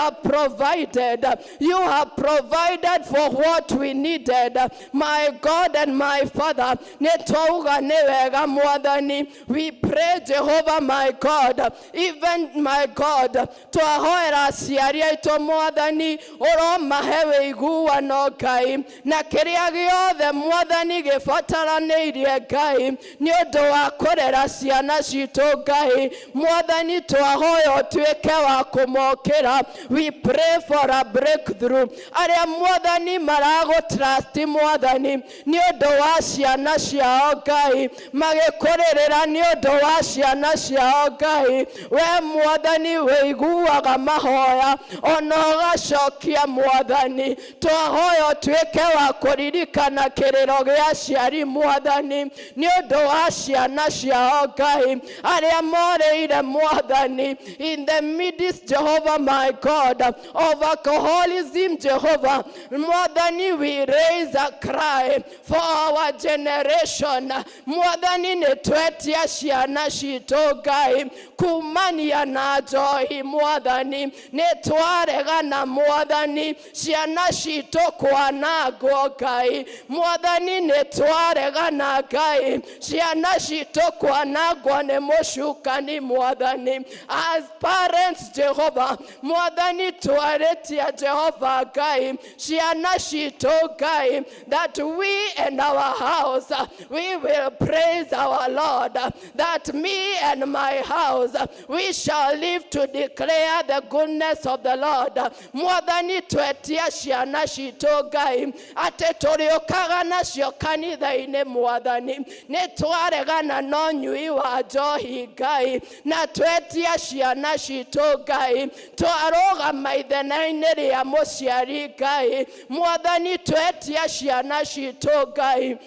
have provided for what we needed. My God and my Father, nĩ twauga nĩ wega Mwathani. We pray Jehovah my God, even my God, twahoera aciari aitũ Mwathani, ũromahe wĩiguano Ngai, na kĩrĩa gĩothe Mwathani gĩbataranĩirie Ngai, nĩ ũndũ wa kũrera ciana citũ Ngai. Mwathani, twahoya ũtuĩke wa kũmokĩra. We pray for a breakthrough. Arĩa Mwathani maragũtrust Mwathani nĩ ũndũ wa ciana ciao Ngai, magĩkũrĩrĩra nĩ ũndũ wa ciana ciao Ngai, we Mwathani wĩiguaga mahoya, ona ũgacokia Mwathani. Twahoya ũtuĩke wa kũririkana kĩrĩro gĩa aciari Mwathani nĩ ũndũ wa ciana ciao Ngai, arĩa morĩire Mwathani in the midst, Jehovah my God, of alcoholism. Jehovah Mwathani, we raise a cry for our generation. Mwathani, nĩ twetia ciana citũ Ngai kumania na njohi Mwathani, nĩ twaregana Mwathani, ciana citũ kwanangwo Ngai. Mwathani, nĩ twaregana Ngai, ciana citũ kwanangwo nĩ mũcukani Mwathani. As parents Jehovah Mwathani, twarĩtia Jehovah Ngai ciana citũ Ngai, that we and our house we will praise our Lord, that me and my house we shall live to declare the goodness of the Lord. Mwathani, twetia ciana citũ Ngai, atĩ tũrĩũkaga nacio kanitha-inĩ Mwathani, nĩ twaregana na ũnyui wa njohi Ngai, na twetia ciana citũ Ngai, twarũgama ithenya-inĩ rĩa mũciari Ngai. Mwathani, twetia ciana citũ Ngai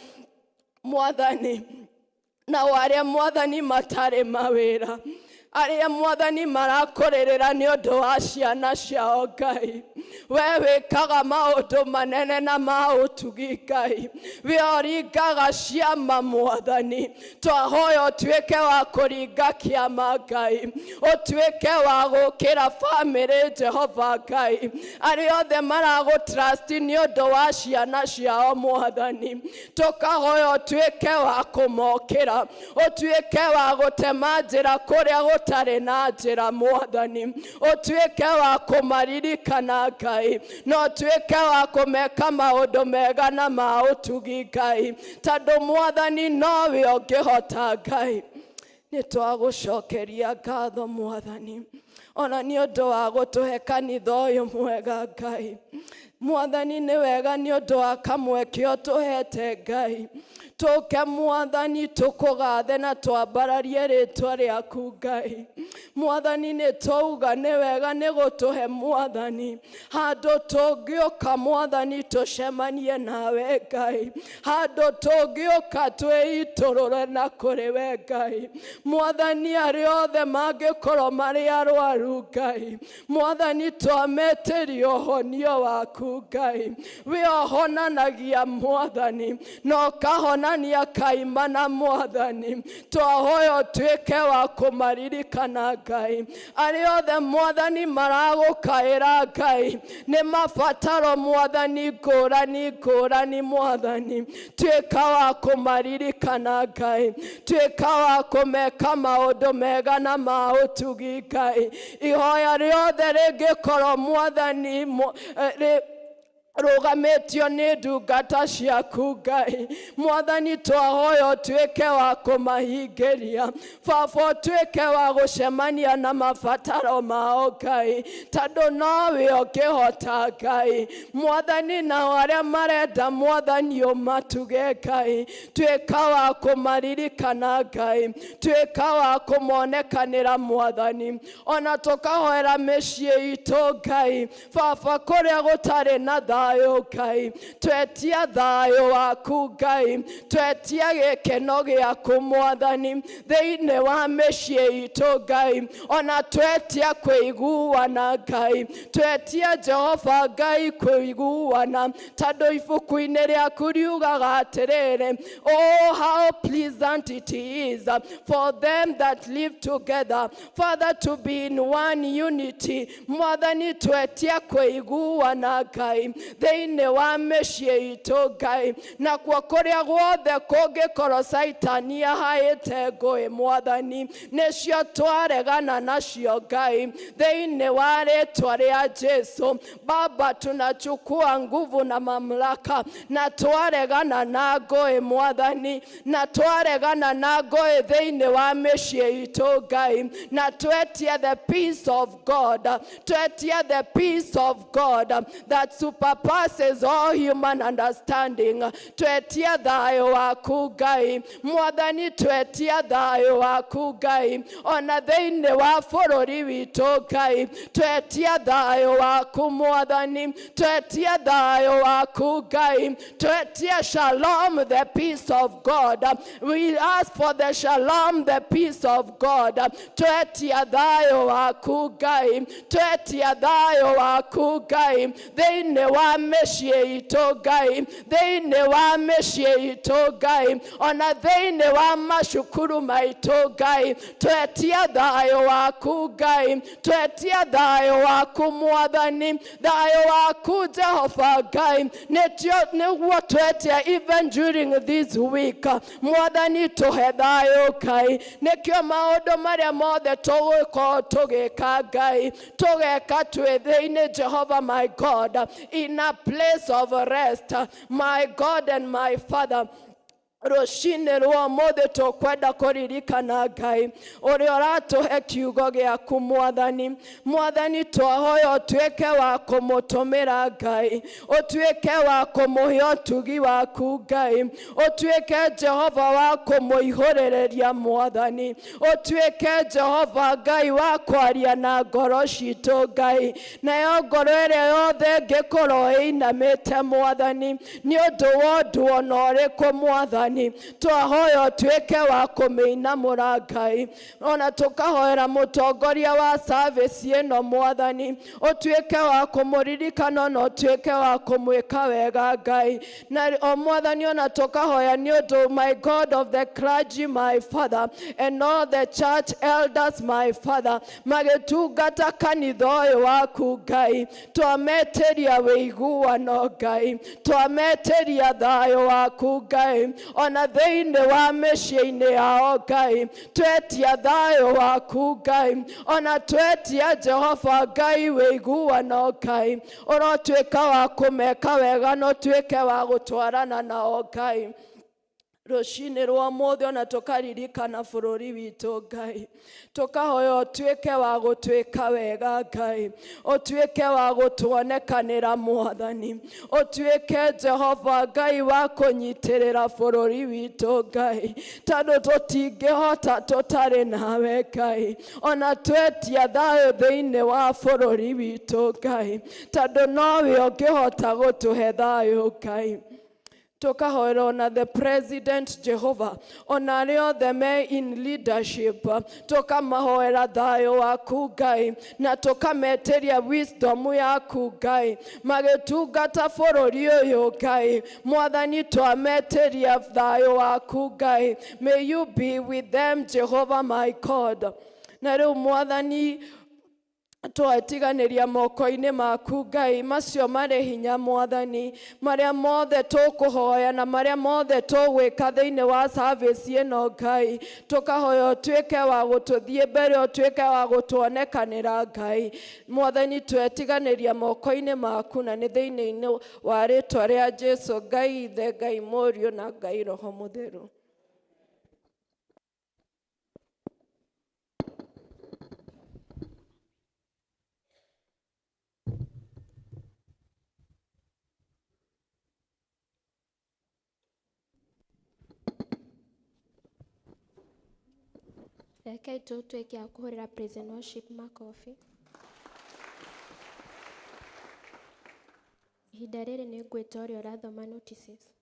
Mwathani, na wale Mwathani matarĩ mawĩra, arĩa Mwathani marakorerera nĩ ũndũ wa ciana ciao Ngai. We wĩkaga maũndũ manene na ma ũtugi Ngai. We ũringaga ciama Mwathani. Twahoya ũtuĩke wa kũringa kĩama Ngai. Ũtuĩke wa gũkĩra family Jehova Ngai. Arĩa othe maragũtrust nĩ ũndũ wa ciana ciao Mwathani. Tũkahoya ũtuĩke wa kũmokĩra. Ũtuĩke wa gũtema njĩra kũrĩa gũtarĩ na njĩra Mwathani. Ũtuĩke wa kũmaririkana Ngai. No ũtuĩke wa kũmeka maũndũ mega na ma ũtugi Ngai. Tondũ Mwathani nowe ũngĩhota Ngai. Nĩ twagũcokeria ngatho Mwathani. Ona nĩ ũndũ wa gũtũhe kanitha ũyũ mwega Ngai. Mwathani nĩ wega nĩ ũndũ wa kamweke ũtũhete Ngai. Tũke Mwathani tũkũgathe na twambararie rĩtwa rĩaku Ngai. Mwathani nĩ twauga nĩ wega nĩ gũtũhe Mwathani handũ tũngĩũka Mwathani tũcemanie nawe Ngai. Handũ tũngĩũka twĩitũrũre na kũrĩ we Ngai. Mwathani arĩa othe mangĩkorwo marĩ arwaru Ngai. Mwathani twametĩria ũhonio waku Ngai. We ũhonanagia Mwathani na ũkahonania kaimana Mwathani. Twahoya ũtuĩke wa kũmaririkana Ngai. Arĩa othe Mwathani maragũkaĩra Ngai nĩ mabataro Mwathani ngũrani Mwathani. Tuĩka wa kũmaririkana Ngai. Tuĩka wa kũmeka maũndũ mega na ma ũtugi Ngai. Ihoya rĩothe rĩngĩkorwo Mwathani rũgamĩtio nĩ ndungata ciaku Ngai. Mwathani twahoya ũtuĩke wa kũmahingĩria. Baba ũtuĩke wa gũcemania na mabataro mao Ngai. Tondũ nowe ũngĩhota Ngai. Mwathani nao arĩa marenda Mwathani ũmatuge Ngai. Tuĩka wa kũmaririkana Ngai. Tuĩka wa kũmonekanĩra Mwathani. Ona tũkahoera mĩciĩ itũ Ngai. Baba kũrĩa gũtarĩ na thayũ Ngai. Twetia thayũ waku Ngai. Twetia gĩkeno gĩaku Mwathani thĩinĩ wa mĩciĩ itũ Ngai. Ona twetia kwĩiguana Ngai. Twetia Jehova Ngai kwĩiguana. Tondũ ibuku-inĩ rĩaku riugaga atĩrĩrĩ, oh how pleasant it is for them that live together, Father, to be in one unity. Mwathani twetia kwĩiguana Ngai thĩinĩ wa mĩciĩ itũ Ngai. Na kuo kũrĩa guothe kũngĩkorwo Saitani ahaĩte ngũĩ Mwathani, nĩcio twaregana nacio Ngai thĩinĩ wa rĩtwa rĩa Jesu. Baba, tunachukua nguvu na mamlaka na twaregana na ngũĩ Mwathani. Na twaregana na ngũĩ thĩinĩ wa mĩciĩ itũ Ngai. Na twetia the peace of God. Twetia the peace of God that surpasses all human understanding. Twetia thayũ waku Ngai. Mwathani twetia thayũ waku Ngai. Ona thĩinĩ wa bũrũri witũ Ngai. Twetia thayũ waku Mwathani. Twetia thayũ waku Ngai. Twetia shalom, the peace of God. We ask for the shalom, the peace of God. Twetia thayũ waku Ngai. Twetia thayũ waku Ngai thĩinĩ wa mĩciĩ itũ Ngai. Thĩinĩ wa mĩciĩ itũ Ngai. Ona thĩinĩ wa macukuru maitũ Ngai. Twetia thayũ waku Ngai. Twetia thayũ waku Mwathani. Thayũ waku Jehova Ngai. Nĩguo twetia even during this week. Mwathani tũhe thayũ Ngai. Nĩkĩo maũndũ marĩa mothe tũgũkorwo tũgĩka Ngai. Tũgeka twĩ thĩinĩ Jehova my God, in a place of rest, my God and my Father. Rũcinĩ rwa ũmũthĩ tũkwenda kũririkana Ngai ũrĩa ũratũhe kiugo gĩaku Mwathani. Mwathani twahoya ũtuĩke wa kũmũtũmĩra Ngai. Ũtuĩke wa kũmũhe ũtugi waku Ngai. Ũtuĩke Jehova wa kũmũihũrĩrĩria Mwathani. Ũtuĩke Jehova Ngai wa kwaria na ngoro citũ Ngai. Nayo ngoro ĩrĩa yothe ĩngĩkorwo ĩinamĩte Mwathani nĩ ũndũ wa ũndũ ona ũrĩkũ Mwathani, Mwathani twahoya tuike wa kumiinamura Ngai ona tukahoera mutongoria wa service ino Mwathani utuike wa kumuririkana no tuike wa kumwika wega Ngai na o Mwathani ona tukahoya ni undu my God of the clergy my Father and all the church elders my Father magitungata kanitha uyu waku Ngai twameteria wiguano Ngai twameteria thayo waku Ngai ona thiini wa micii-ini yao Ngai twetia thayo waku Ngai ona twetia Jehova Ngai wiguano Ngai urotuika wa kumeka wega no tuike wa gutwarana nao Ngai rucini rwa mothe ona tukaririkana bururi witu Ngai tukahoya utuike wa gutuika wega Ngai utuike wa gutuonekanira Mwathani utuike Jehova Ngai wa kunyitirira bururi witu Ngai tondu tutingihota tutari nawe Ngai ona twetia thayo thiini wa bururi witu Ngai tondu nowe ungihota gutuhe thayo Ngai tukahoera ona the president Jehovah ona aria othe me in leadership tukamahoera thayo waku Ngai na tukameteria wisdom yaku Ngai magitungata bururi uyu Ngai Mwathani twameteria thayo waku Ngai may you be with them Jehovah my God na riu Mwathani twatiganiria moko-ini maku Ngai macio mari hinya Mwathani maria mothe tukuhoya na maria mothe tugwika thiini wa service ino Ngai tukahoya tuike wa gututhie mbere tuike wa gutuonekanira Ngai Mwathani twetiganiria moko-ini maku na ni thiini wa ritwa ria Jesu Ngai Ithe Ngai Mũriũ na Ngai Roho Mũtheru. Rekei tutuike a kuhurira praise and worship makofi. Ihinda rĩrĩ nĩ ngwĩta ũrĩa ũrathoma notices.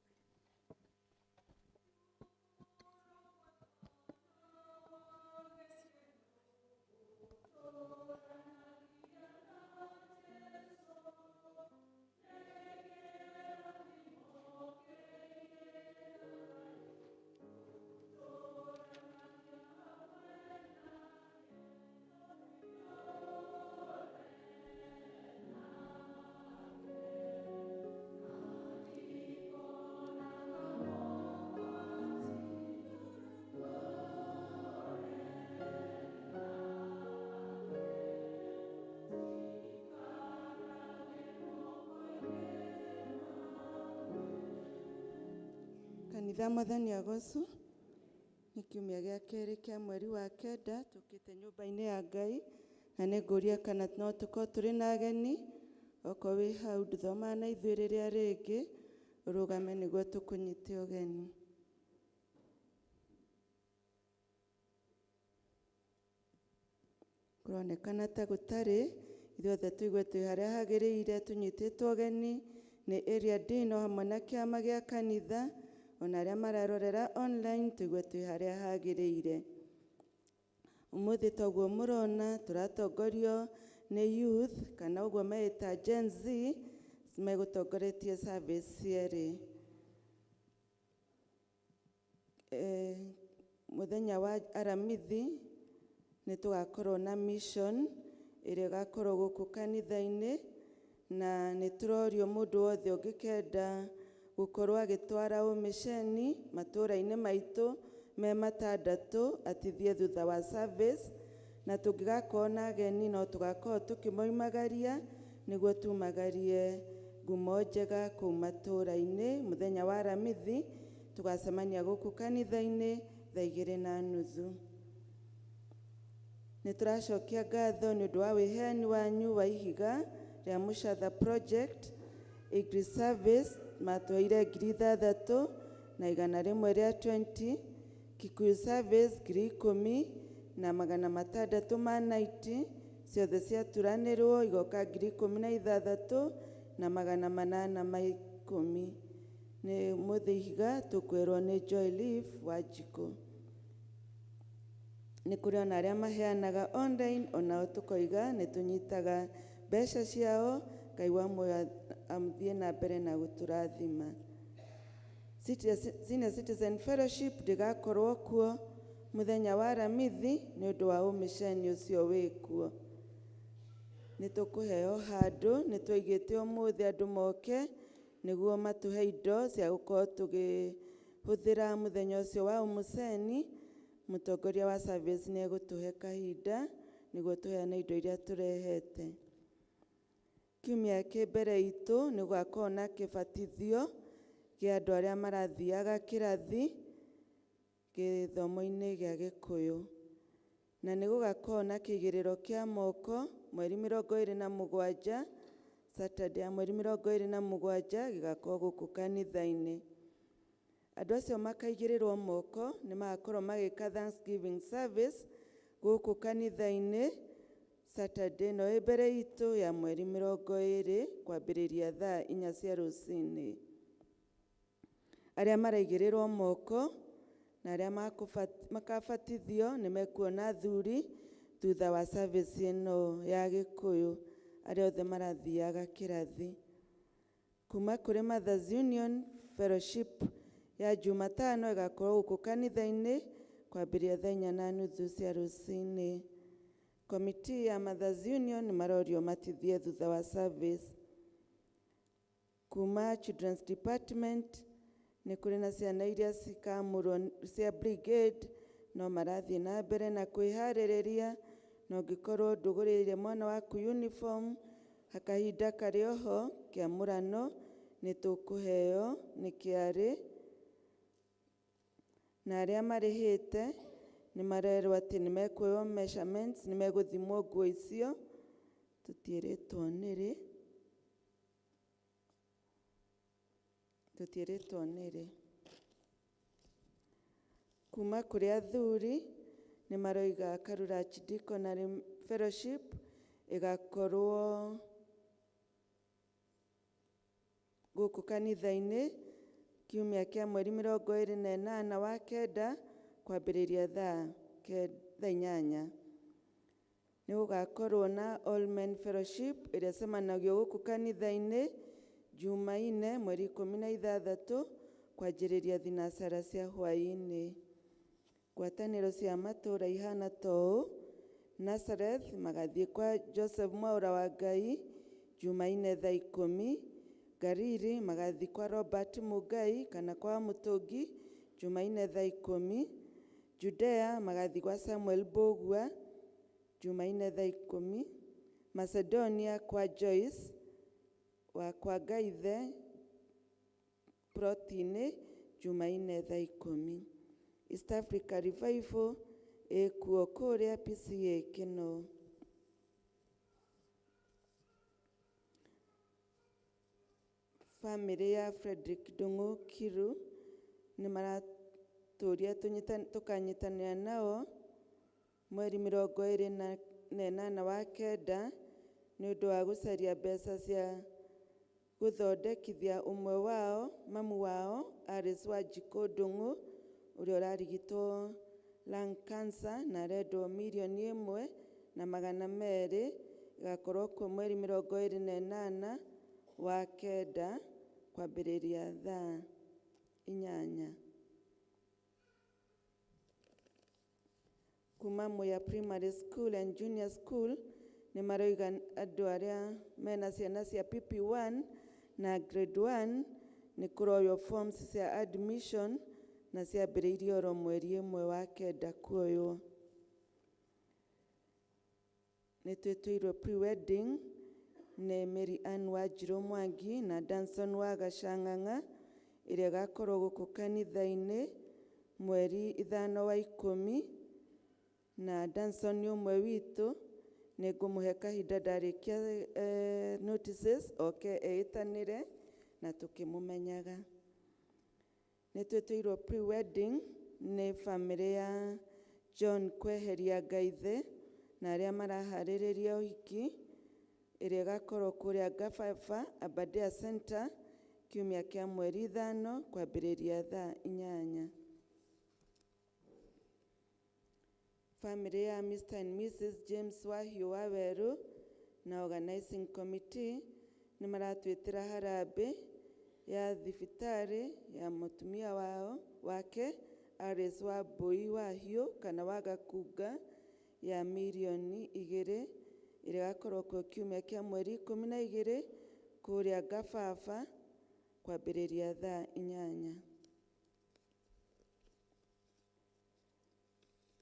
Kanitha Mwathani Agosu nĩ kiumia gĩa kerĩ kĩa mweri wa kenda tukĩte nyũmba-inĩ ya Ngai na nĩ ngũria kana no tũkorwo tũrĩ na ageni okorwo wĩ hau ndũthoma na ithuĩ rĩrĩa rĩngĩ ũrũgame nĩguo tũkũnyite ũgeni. Kũronekana ta gũtarĩ ithuothe tũigue twĩ harĩa hagĩrĩire tũnyitĩtwo ũgeni nĩ area dean o hamwe na kĩama gĩa kanitha ona arĩa mararorera online tũigue twĩ harĩa hagĩrĩire. Ũmũthĩ toguo mũrona tũratongorio nĩ youth kana ũguo maita Gen Z megũtongoretie service cierĩ. Mũthenya wa aramithi nĩ tũgakorwo na mission ĩrĩa ĩgakorwo gũkũ kanitha-inĩ na nĩ tũrorio mũndũ wothe ũngĩkenda gukorwo agĩtwara ũmĩceni matũũra-inĩ maitũ me matandatũ atithie thutha wa service na tũngĩgakorwo na ageni no tũgakorwo tũkĩmoimagaria nĩguo tumagarie ngumo njega kũu matũũra-inĩ. Mũthenya wa aramithi tũgacemania gũkũ kanitha-inĩ thaa 2:30. Nĩ tũracokia ngatho nĩ ũndũ wa wĩheani wanyu wa ihiga rĩa Mũchatha project Igri service matuheire 6,000 na 100 rĩa 20, Kikuyu service 10,000 na 600 ma 90 ciothe ciaturanĩrwo igoka 16,000 na 800 ma 10. nĩ mũthĩiga tũkwĩrwo nĩ Joy Leaf Wanjikũ. Nĩ kũrĩ ona arĩa maheanaga online, onao tũkoiga nĩ tũnyitaga mbeca ciao, Ngai wa muoyo amthiĩ na mbere na gũtũrathima. Senior Citizen Fellowship ndĩgakorwo kuo mũthenya wa Aramithi nĩ ũndũ wa ũmĩceni ũcio wĩkuo. Nĩ tũkũheo handũ, nĩ tũigĩte ũmũthĩ andũ moke nĩguo matũhe indo cia gũkorwo tũgĩhũthĩra mũthenya ũcio wa ũmũceni. Mũtongoria wa service nĩ egũtũhe kahinda nĩguo tũheane indo iria tũrehete. Kiumia kĩ mbere itũ nĩ gũgakorwo na kĩbatithio kĩa andũ arĩa marathiaga kĩrathi gĩthomo-inĩ gĩa Gĩkũyũ. Na nĩ gũgakorwo na kĩigĩrĩro kĩa moko mweri 27 Saturday ya mweri 27 gĩgakorwo gũkũ kanitha-inĩ. Andũ acio makaigĩrĩrwo moko nĩ magakorwo magĩka Thanksgiving service gũkũ kanitha-inĩ Saturday no mbere itũ ya mweri 20 kwambĩrĩria thaa 4 cia rũcinĩ. Arĩa maraigĩrĩrwo moko na arĩa makabatithio nĩ mekuona athuri thutha wa service ĩno ya Gĩkũyũ, arĩa othe marathiaga kĩrathi. Kuma kũrĩ Mothers Union Fellowship ya Jumatano ĩgakorwo gũkũ kanitha-inĩ kwambĩrĩria thaa 4:30 cia rũcinĩ. Komiti ya Mothers Union nĩ marorio matithie thutha wa service. Kuma Children's Department nĩ kũrĩ na ciana iria cikamũrwo cia brigade no marathiĩ na mbere na kwĩharĩrĩria, na ũngĩkorwo ndũgũrĩire mwana waku uniform hakahinda karĩ oho kĩamũrano nĩ tũkũheo nĩ kĩarĩ. Na arĩa marĩhĩte nĩ marerwo atĩ nĩ mekuoywo measurements, nĩ megũthimwo nguo icio, tũtiĩrĩtwo nĩrĩ. Kuma kũrĩ athuri nĩ maroiga Karura Deaconry Fellowship ĩgakorwo gũkũ kanitha-inĩ kiumia kĩa mweri 28 wa kenda kwambĩrĩria thaa 8. Nĩ gũgakorwo na All Men Fellowship ĩrĩa cemanagio gũkũ kanitha-inĩ Jumaine mweri 16 kwanjĩrĩria thinacara cia hwaĩ-inĩ. Ngwatanĩro cia matũũra ihana toũ: Nazareth magathiĩ kwa Joseph Mwaũra wa Ngai Jumaine thaa 10. Gariri magathiĩ kwa Robert Mugai kana kwa Mũtũngi Jumaine thaa 10. Judea magathiĩ kwa Samuel Bogua Jumaine thaa 10. Macedonia kwa Joyce wa kwa Gaithe Protini Jumaine thaa 10. East Africa Revival ĩkuo kũrĩa PCA Kĩno. Family ya Frederick Ndung'u Kiru nĩ maratũria tũkanyitanĩra nao mweri 28 wa kenda nĩ ũndũ wa gũcaria mbeca cia gũthondekithia ũmwe wao, mamu wao Alice Wanjikũ Ndung'u ũrĩa ũrarigitwo lung cancer na arendwo $1,200,000 ĩgakorwo kuo mweri 28 wa kenda kwambĩrĩria thaa 8. Kuma Mwea Primary School and Junior School nĩ maroiga andũ arĩa mena ciana cia PP1 na grade 1 nĩ kũroywo forms cia admission na ciambĩrĩirie oro mweri 1 wa kenda kuoywo. Nĩ twĩtĩirwo pre-wedding nĩ Mary Ann Wanjirũ Mwangi na Danson wa Gacang'ang'a ĩrĩa ĩgakorwo gũkũ kanitha-inĩ mweri 5 wa 10. Na Danson nĩ ũmwe witũ, nĩ ngũmũhe kahinda ndarĩkia notices oke ĩtanĩre na tũkĩmũmenyaga. Nĩ twĩtĩirwo pre-wedding nĩ family ya John Kweheria Ngaithe na arĩa maraharĩrĩria ũhiki ĩrĩa ĩgakorwo kũrĩa Gababa Aberdare Center kiumia kia mweri 5 kwambĩrĩria thaa 8. Family ya Mr. and Mrs. James Wahiũ Waweru na organizing committee nĩ maratwĩtĩra harambĩ ya thibitarĩ ya mũtumia wake Alice Wambui Wahiũ kana wa Gakunga ya milioni 2 ĩrĩa gakorwo kuo kiumia kia mweri 12 kũrĩa Gababa kwambĩrĩria thaa 8.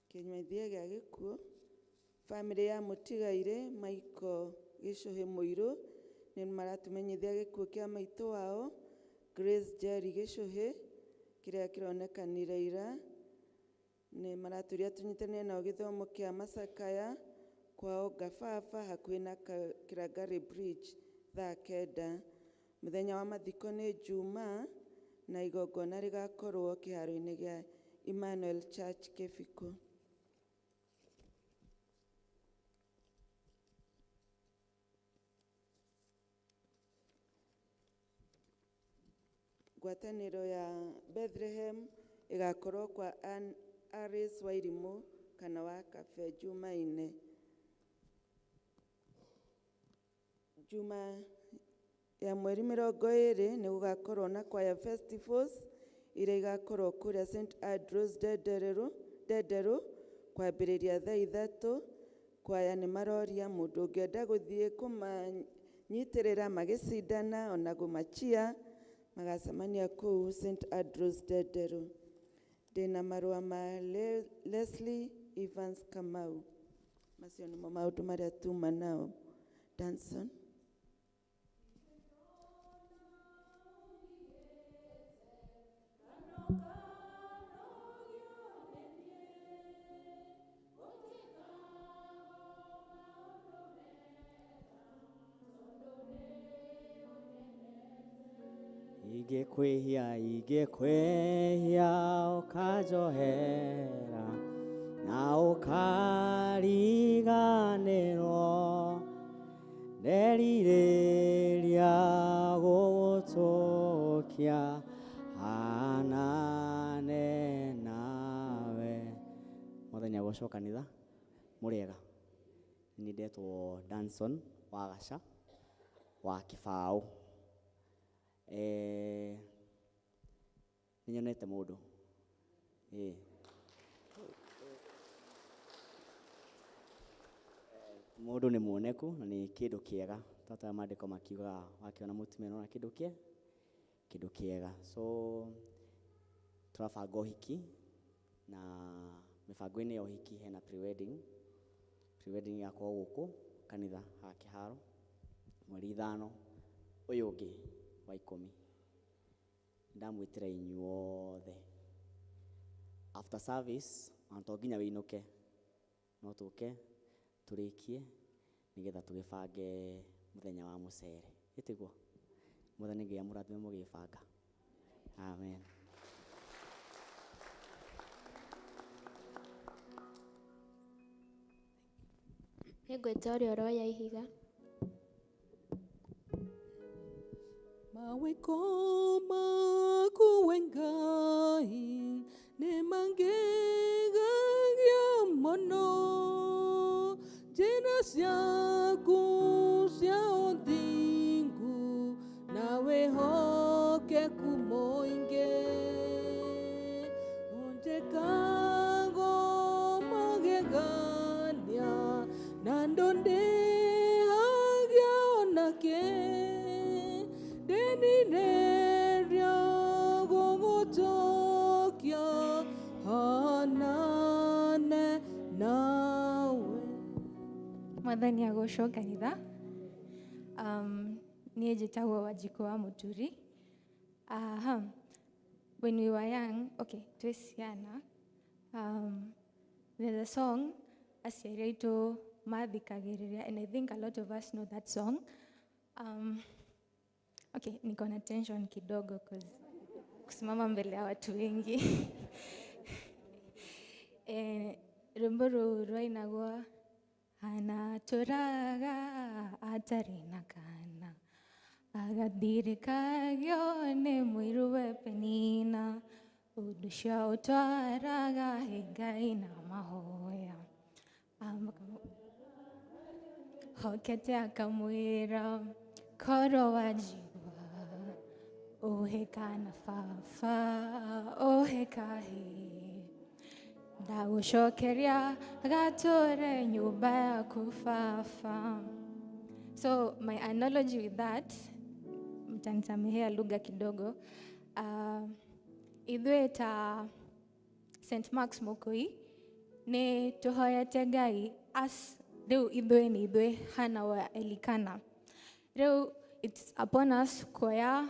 Kĩmenyithia gĩa gĩkuũ, family ya mũtigaire Michael Gĩcũhĩ Mũirũ nĩ maratũmenyithia gĩkuũ kĩa maitũ wao Grace Jerry Gĩcũhĩ kĩrĩa kĩronekanire ira. Nĩ maratũria tũnyitanĩre nao gĩthomo kĩa Macakaya kwao Gababa hakuhĩ na Kĩrangari Bridge thaa 9. Mũthenya wa mathiko nĩ Jumaa na igongona rĩgakorwo kĩharo-inĩ gĩa Emmanuel Church Kĩbiko. Ngwatanĩro ya Bethlehem ĩgakorwo kwa Alice Wairimũ kana wa Kabe Jumaine. Juma ya mweri 20 nĩ gũgakorwo na choir festivals iria igakorwo kũrĩa St. Andrews Ndenderũ kwambĩrĩria thaa 3. Kwaya nĩ maroria mũndũ ũngĩenda gũthiĩ kũmanyitĩrĩra magĩcindana ona gũmachia magacemania kũu St. Andrews Ndenderũ. Ndĩna marũa ma Leslie Evans Kamau. Macio nĩmo maũndũ marĩa tuma nao. Danson. Ingĩkwĩhia ũkanjohera na ũkariganĩrwo, nderirĩria gũgũtũkia hanane nawe. Mũthenya gũcoka kanitha mũrĩega. Nĩ ndetwo Danson wa Gaca wa Kĩbaũ. Nĩnyonete mũndũ mũndũ nĩ muoneku na nĩ kĩndũ kĩega. Tata maandĩko makiuga wakiona mũtumia na kĩndũ kĩega. So turabanga ũhiki na mĩbango-inĩ ya ũhiki hena pre-wedding yakwa gũkũ kanitha ha Kĩharo mweri 5 ũyũ ũngĩ wa 10. Ndamwĩtĩra inyuothe after service to nginya wĩinũke, no tũke tũrĩkie nĩgetha tũgĩbange mũthenya wa mũcere. Ĩtiguo Mwathani Ngai amũrathime mũgĩbanga. Amen. Nĩngwĩta ũrĩa ũroya ihiga. Mawĩko maku we Ngai nĩ mangegagia mũno, njĩra ciaku cia ũthingu na wĩhokeku mũingĩ, ũnjĩkago magegania na ndũndĩhagia onakĩ. Ndĩnireria gũgũtũkia hanane nawe. Mwathani agocwo kanitha. Niĩ njĩtagwo Wanjikũ wa Mũturi. When we were young, twĩ ciana, there's a song aciari aitũ mathikagĩrĩria, and I think a lot of us know that song. Niko na tension kidogo kusimama mbele ya watu wengi. Rwĩmbo rũu rwainagwo, anatũraga atarĩ na kana, agathirikagio nĩ mũiru we Penina, ũndũ ũcio ũtwaraga he Ngai na mahoya. Hokete akamwĩra koro wanjigua, ũhe kana baba, ũhe kahĩ, ndagũcokeria gatũre nyũmba yaku baba. So my analogy with that, mtanisamehea lugha kidogo, ithuĩ ta St. Mark's Mũkui nĩ tũhoyete Ngai as rĩu ithuĩ nĩ ithuĩ Hannah wa Elikana. Rĩu it's upon us kuoya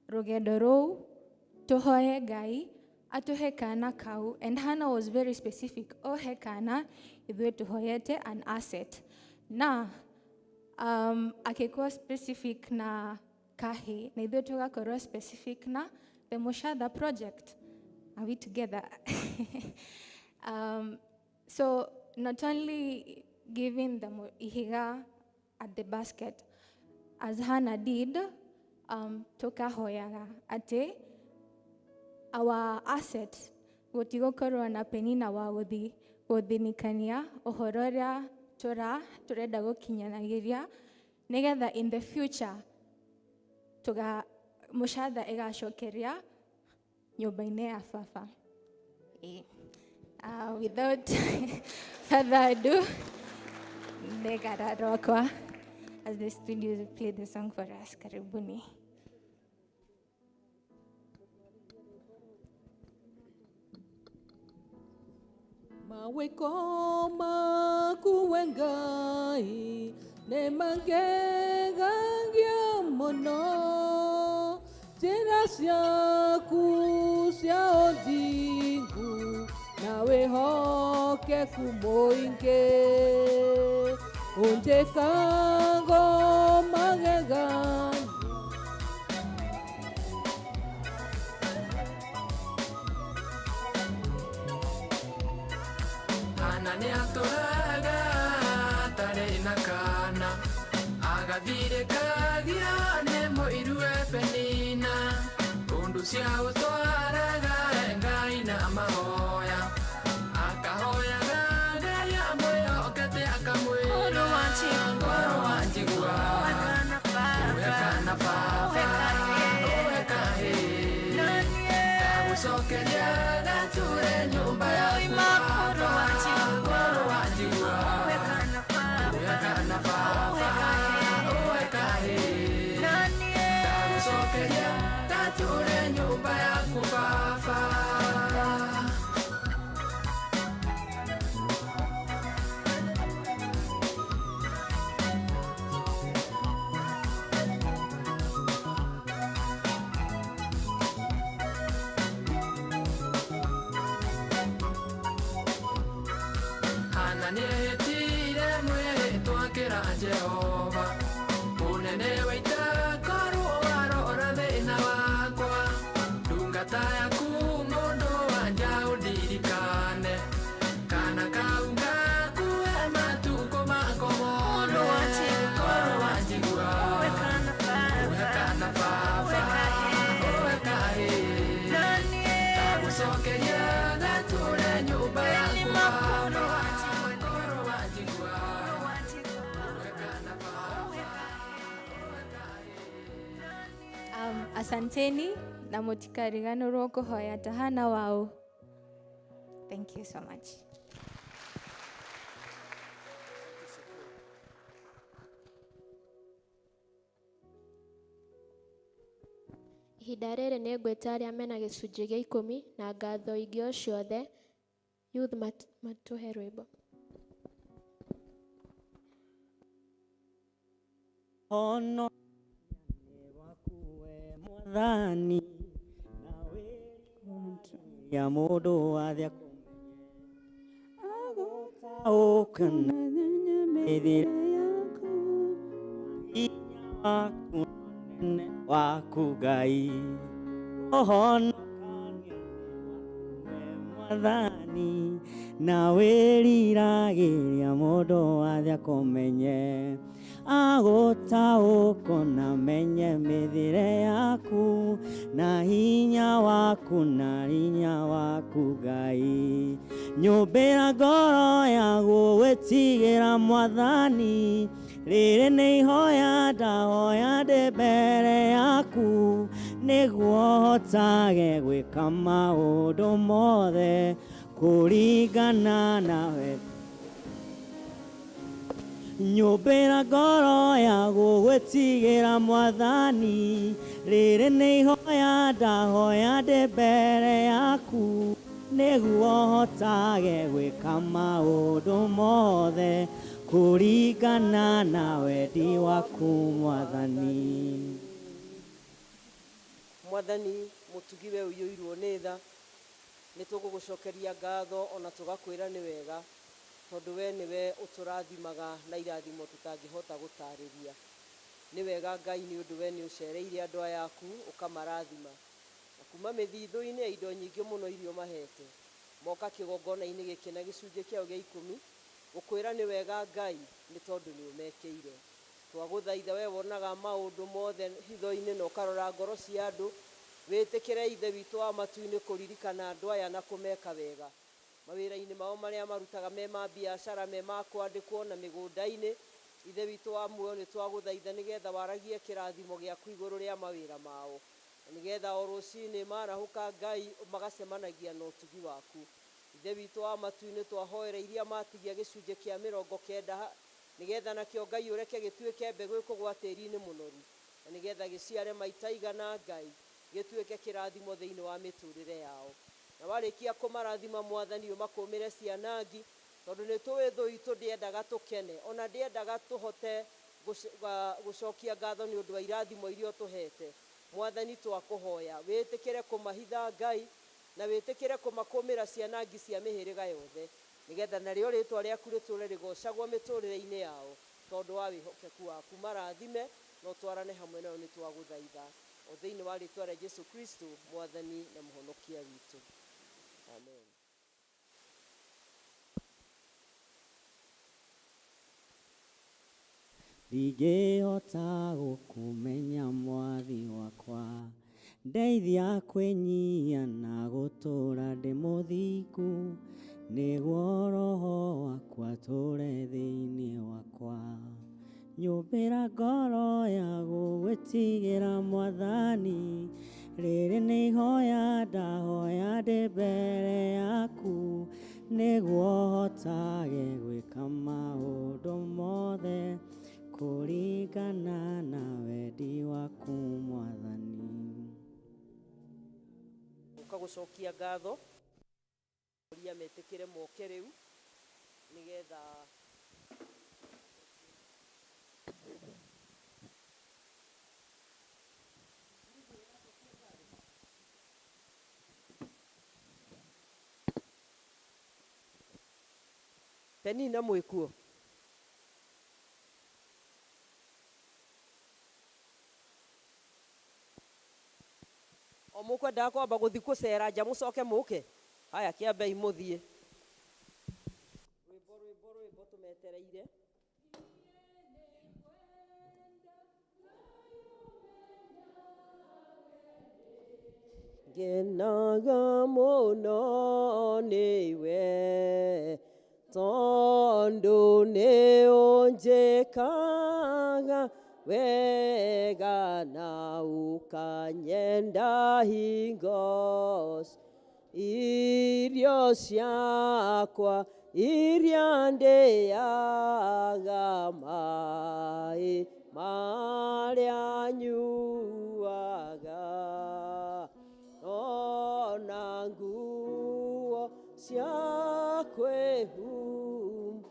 rũgendo rũu tũhoye Ngai atuhe kana kau, and Hannah was very specific, ohe kana ithuĩ tũhoyete an asset. Na akikuwa specific na kahi, na ithuĩ tũgakorwo specific na the Mushadha project. Are we together? So not only giving the ihiga at the basket, as Hannah did, tukahoyaga ati our asset gũtigokorwo na Penina wa gũthinikania ũhoro ũrĩa turenda gũkinyanagĩria, nigetha in the future Mushadha ĩgacokeria nyũmba-inĩ ya baba. Without further ado, ndegara rokwa as the studios play the song for us. Karibuni. Maweko maku Ngai ne mangegangia mono, njĩra ciaku cia ũthingu na wĩhokeku mũingĩ, ũnjĩkaga magegania. Nĩ atũraga atarĩ na kana, agathirĩkagia nĩ mũiru we Penina, ũndũ cia ũtwaraga Ngai na mahoya, akahoyaga Ngai amwĩhokete akamwĩra koro wanjigua, ũhe kana baba, ũhe kahĩ, ndagũcokeria gatũre nyũmba yaku baba. Jehova munene waita korwo warora thĩna wakwa, ndungata yaku mũndũ wanja ũndirikane, kana kau ngakuhe matukũ makwa mothe, korwo wanjigua, ũhe kana baba, ũhe kahĩ, ndagũcokeria gatũre nyũmba yaku baba. Asanteni na mutikariganĩrwo kũhoya ta Hannah wao. Thank you so much. Ihinda rĩrĩ nĩ ngwĩta arĩa mena gĩcunjĩ gĩa 10 na ngatho ingĩ o ciothe. Youth matũhe rwĩmbo. Ono Mwathani nawe ya mũndũ wathia agũtaũkana mĩthĩra yaku, hinya waku nene waku Ngai, ũhonokania mwathani na wĩriragĩria mũndũ wathiĩ akũmenye agũtaũkwo na menye mĩthĩre yaku na hinya waku Ngai nyũmbĩra ngoro ya gũgwĩtigĩra mwathani rĩrĩ nĩ ihoya ndahoya ndĩ mbere yaku nĩguo hotage gwĩka maũndũ mothe kũringana nawe nyũmbĩra ngoro ya gũgwĩtigĩra mwathani rĩrĩ nĩ ihoya ndahoya ndĩ mbere yaku nĩguo hotage gwĩka maũndũ mothe kũringana na wendi waku mwathani. Mwathani mũtugi we ũiyũirwo nĩ tha nĩ tũgũgũcokeria ngatho ona tũgakwĩra nĩ wega tondũ we nĩwe ũtũrathimaga na irathimo tũtangĩhota gũtarĩria. Nĩ wega Ngai nĩ ũndũ we nĩ ũcereire andũ aya aku ũkamarathima na kuma mĩthithũ-inĩ ya indo nyingĩ mũno irio mahete moka kĩgongona-inĩ gĩkĩ na gĩcunjĩ kĩao gĩa 10 ũkwĩra nĩ wega Ngai nĩ tondũ nĩ ũmekeire. Twagũthaitha we wonaga maũndũ mothe hitho-inĩ na ũkarora ngoro cia andũ wĩtĩkĩre ithe witũ wa matu-inĩ kũririkana andũ aya na kũmeka wega mawĩra-inĩ mao marĩa marutaga me ma biacara me ma kwandĩkwo na mĩgũnda-inĩ. Ithe witũ wa muoyo nĩ twagũthaitha nĩgetha waragie kĩrathimo gĩaku igũrũ rĩa mawĩra mao nĩgetha o rũcinĩ marahũka Ngai magacemanagia na ũtugi waku. Ithe witũ wa matu-inĩ twahoera iria matigia gĩcunjĩ kĩa 90 nĩgetha nakĩo Ngai ũreke gĩtuĩke mbegũ ĩkũgwa tĩri-inĩ mũnoru na nĩgetha gĩciare maita igana Ngai gĩtuĩke kĩrathimo thĩinĩ wa mĩtũrĩre yao. Na warĩkia kũmarathima mwathani ũmakũmĩre cianangi tondũ nĩ tũĩ thũ itũ ndĩendaga tũkene ona ndĩendaga tũhote gũcokia ngatho nĩ ũndũ wa irathimo iria tũhete. Mwathani twakũhoya wĩtĩkĩre kũmahitha Ngai na wĩtĩkĩre kũmakũmĩra cianangi cia mĩhĩrĩga yothe nĩgetha narĩo rĩtwa rĩaku rĩtũre rĩgocagwo mĩtũrĩre-inĩ yao tondũ wa wĩhokeku waku. Marathime na ũtwarane hamwe nao nĩ twagũthaitha o thĩinĩ wa rĩtwa rĩa Jesũ Kristo mwathani na mũhonokia witũ. Amen. Ndingĩhota gũkũmenya mwathi wakwa ndeithia kwĩnyia na gũtũra ndĩ mũthingu nĩguo roho wakwa atũre thĩinĩ wakwa. Nyũmbĩra ngoro ya gũgwĩtigĩra mwathani rĩrĩ nĩ ihoya ndahoya ndĩ mbere yaku nĩguo hotage gwĩka maũndũ mothe kũringana na wendi waku mwathani. Ũkagũcokia ngatho ũria metĩkĩre moke rĩu nĩgetha Penina mwĩkuo. O mũkwendaga kwamba gũthiĩ gũcera nja mũcoke mũke. Haya kĩambei mũthiĩ. Rwĩmbo tũmetereire. Ngenaga mũno nĩwe tondũ nĩ ũnjĩkaga wega na ũkanyenda hingo irio ciakwa iria ndĩaga maĩ marĩa nyuaga ona nguo cia kwĩhumba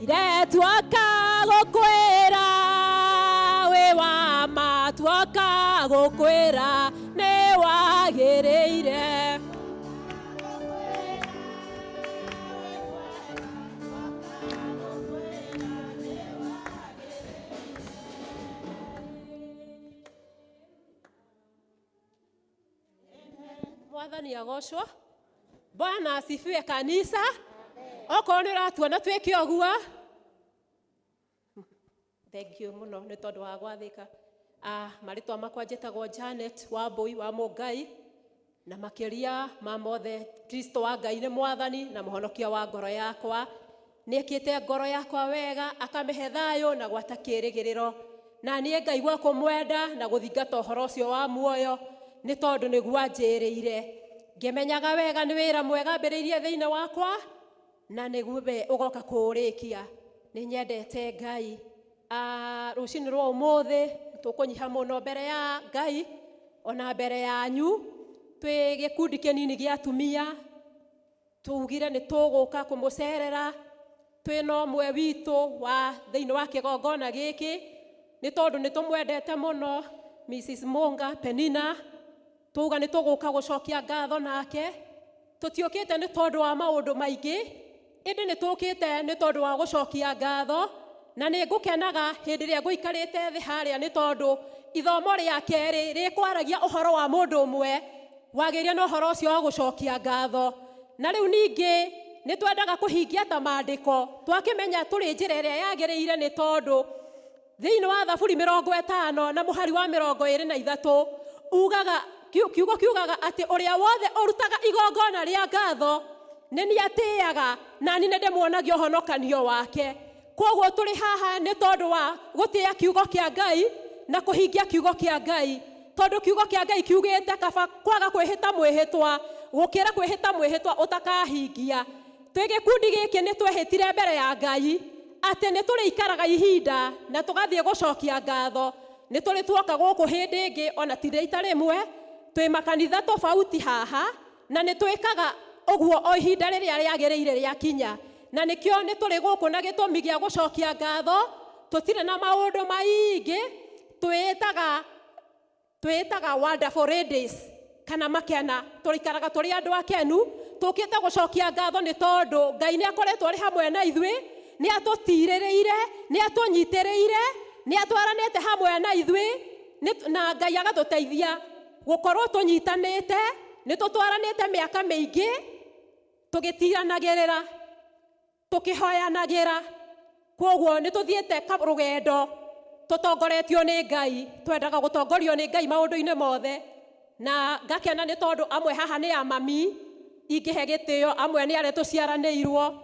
ire tuoka gukwira we wa ma tuoka gukwira ne wagiriire Mwathani agocwo. Bwana asifiwe kanisa. Okorwo nĩ ũratuona twĩke ũguo. Thank you muno nĩ tondũ wa gwathĩka. Marĩtwa makwa njĩtagwo Janet Wambui wa Mũngai, na makĩria ma mothe Kristo wa Ngai nĩ mwathani na mũhonokia wa ngoro yakwa. Nĩekĩte ngoro yakwa wega, akamĩhe thayũ na gwata kĩĩrĩgĩrĩro. Na niĩ ngaigua kũmwenda na gũthingata ũhoro ũcio wa muoyo nĩ tondũ nĩguo anjĩrĩire. Ngĩmenyaga wega nĩ wĩra mwega ambĩrĩirie thĩinĩ wakwa na nĩguo we ũgoka kũũrĩkia. Nĩ nyendete Ngai. Rũcinĩ rwa ũmũthĩ tũkũnyiha mũno mbere ya Ngai ona mbere yanyu. Twĩ gĩkundi kĩnini gĩa atumia tugire nĩ tũgũka kũmũcerera twĩna ũmwe witũ wa thĩinĩ wa kĩgongona gĩkĩ nĩ tondũ nĩ tũmwendete mũno Mrs. Monga Penina. Tuga nĩ tũgũka gũcokia ngatho nake. Tũtiũkĩte nĩ tondũ wa maũndũ maingĩ, ĩndĩ nĩ tũkĩte nĩ tondũ wa gũcokia ngatho. Na nĩ ngũkenaga hĩndĩ ĩrĩa ngũikarĩte thĩ harĩa nĩ tondũ ithomo rĩa kerĩ rĩkwaragia ũhoro wa mũndũ ũmwe wagĩria na ũhoro ũcio wa gũcokia ngatho. Na rĩu ningĩ nĩ twendaga kũhingia ta maandĩko twakĩmenya tũrĩ njĩra ĩrĩa yagĩrĩire nĩ tondũ thĩinĩ wa Thaburi 50 na mũhari wa 23 ugaga kiugo kiugaga atĩ ũrĩa wothe ũrutaga igongona rĩa ngatho nĩ nĩatĩaga na nĩ ndĩmuonagia ũhonokanio wake. Koguo tũrĩ haha nĩ tondũ wa gũtĩa kiugo kĩa Ngai na kũhingia kiugo kĩa Ngai. Tondũ kiugo kĩa Ngai kiugĩte kaba kwaga kwĩhĩta mwĩhĩtwa gũkĩra kwĩhĩta mwĩhĩtwa ũtakahingia. Twĩ gĩkundi gĩkĩ nĩ twehĩtire mbere ya Ngai atĩ nĩ tũrĩikaraga ihinda na tũgathiĩ gũcokia ngatho. Nĩ tũrĩ tuoka gũkũ hĩndĩ ĩngĩ ona ti rita rĩmwe, twĩ makanitha tofauti haha na nĩ twĩkaga ũguo o ihinda rĩrĩa rĩagĩrĩire rĩakinya. Na nĩkĩo nĩ tũrĩ gũkũ na gĩtũmi gĩa gũcokia ngatho. Tũtirĩ na maũndũ maingĩ, twĩtaga wonderful ladies kana makena. Tũrĩikaraga tũrĩ andũ akenu, tũkĩte gũcokia ngatho nĩ tondũ Ngai nĩ akoretwo arĩ hamwe na ithuĩ, nĩ atũtirĩrĩire, nĩ atũnyitĩrĩire, nĩ atwaranĩte hamwe na ithuĩ na Ngai agatũteithia gũkorwo tũnyitanĩte. Nĩ tũtwaranĩte mĩaka mĩingĩ tũgĩtiranagĩrĩra tũkĩhoyanagĩra. Koguo nĩ tũthiĩte rũgendo tũtongoretio nĩ Ngai. Twendaga gũtongorio nĩ Ngai maũndũ-inĩ mothe. Na ngakena nĩ tondũ amwe haha nĩ amami ingĩhe gĩtĩo, amwe nĩ arĩa tũciaranĩirwo.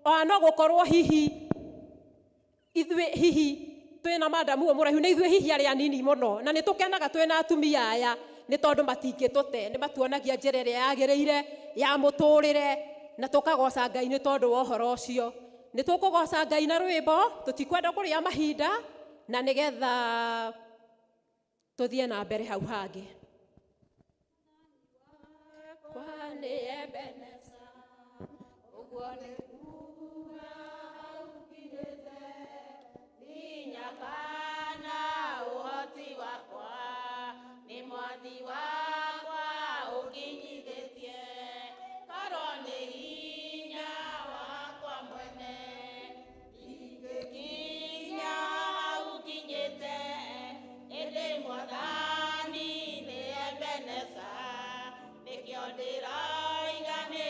Ona no gũkorwo hihi twĩna madamu mũraihu nĩ ithuĩ hihi arĩa anini mũno, na nĩ tũkenaga twĩna atumia aya nĩ tondũ matingĩtũte. Nĩ matuonagia njĩra ĩrĩa yagĩrĩire ya mũtũrĩre na tũkagoca Ngai nĩ tondũ wa ũhoro ũcio. Nĩ tũkũgoca Ngai na rwĩmbo, tũtikwenda kũrĩa mahinda na nĩgetha tũthiĩ na mbere hau hangĩ. Mwathani nĩ Ebeneza, nĩkĩo ndĩroiga nĩ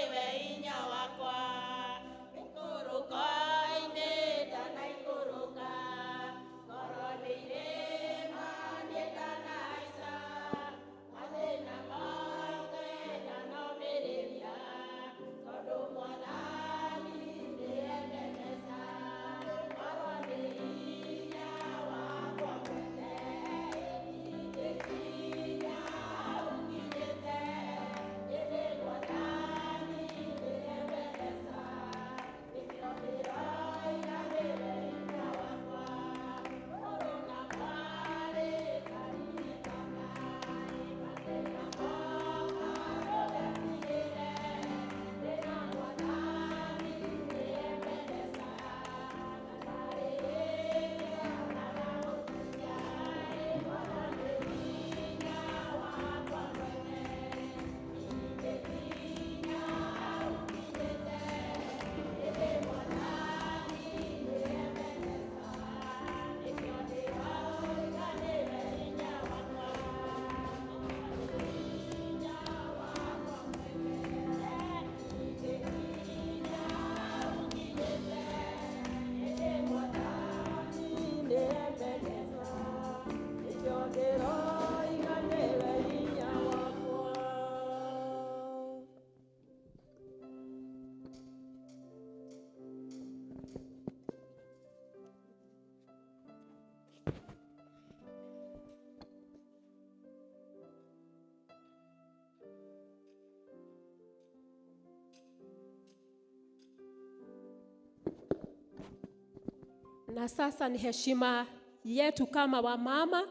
Na sasa ni heshima yetu kama wamama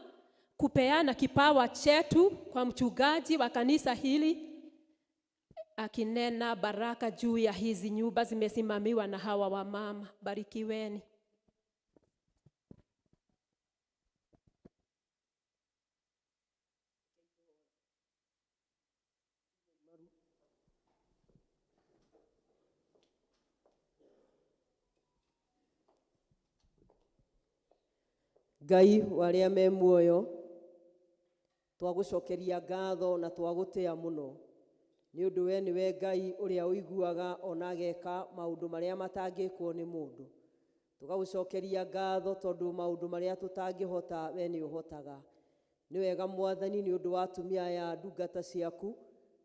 kupeana kipawa chetu kwa mchungaji wa kanisa hili, akinena baraka juu ya hizi nyumba zimesimamiwa na hawa wamama. Barikiweni. Ngai waria me muoyo, twagucokeria ngatho na twagutia muno ni undu we niwe Ngai uria uiguaga ona ageka maundu maria matangikwo ni mundu. Tugagucokeria ngatho tondu maundu maria tutangihota we ni uhotaga. Ni wega Mwathani ni undu wa atumia ya ndungata ciaku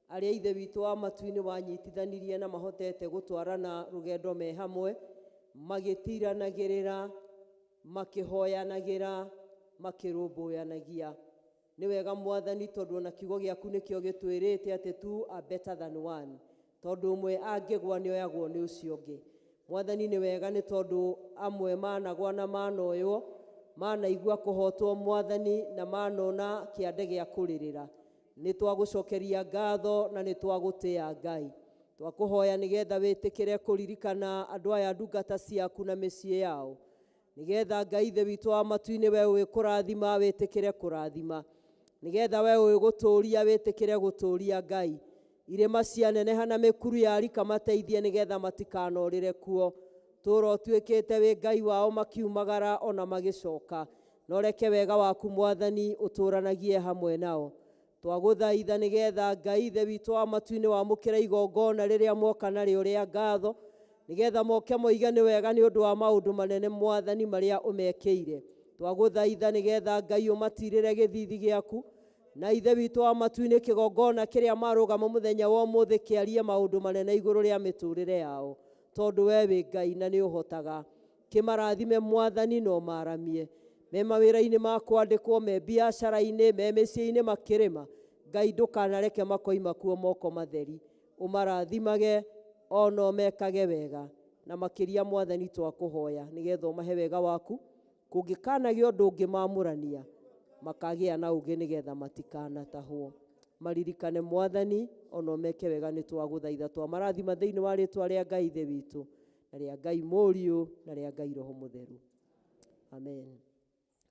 aria ithe witu wa matuini wanyitithanirie na mahotete gutwarana rugendo me hamwe magitiranagira makihoyanagira makirumbuanagia. Ni wega Mwathani tondu ona kiugo giaku nikio gitwirite ati two are better than one, tondu umwe angigwa ni oyagwo ni ucio ungi. Mwathani ni wega ni tondu amwe managwa na manoywo manaigua kuhotwo Mwathani na manona kiande gia kuririra. Ni twagucokeria ngatho na ni twagutia Ngai. Twakuhoya nigetha witikire kuririkana andu aya ndungata ciaku na micii yao, nigetha Ngai ithe witu wa matuini we wi kurathima witikire kurathima, nigetha we wi guturia witikire guturia. Ngai irima cianeneha na mikuru ya rika mateithie nigetha matikanorire kuo. Turo tuikite wi Ngai wao makiumagara ona magicoka, no reke wega waku Mwathani uturanagie hamwe nao. Twaguthaitha nigetha Ngai ithe witu wa matuini wamukira igongona riria moka nario ria ngatho, nigetha moke moige ni wega ni undu wa maundu manene Mwathani maria umekeire. Twaguthaitha nigetha Ngai umatirire githithi giaku, na ithe witu wa matuini kigongona kiria marugama muthenya wa umuthi kiarie maundu manene iguru ria miturire yao, tondu we wi Ngai na ni uhotaga. Kimarathime Mwathani no maramie me mawira-ini ma kwandikwo, me biacara-ini, me micii-ini makirima. Ngai ndukanareke makoima kuo moko matheri. Umarathimage ono mekage wega na makiria Mwathani twakuhoya nigetha umahe wega waku. Kungikanage undu ungimamurania makagia na ugi nigetha matikana tahwo. Maririkane Mwathani ono meke wega ni twaguthaitha twamarathima thiini wa ritwa ria Ngai ithe witu na ria Ngai Muriu na ria Ngai Roho Mutheru. Amen.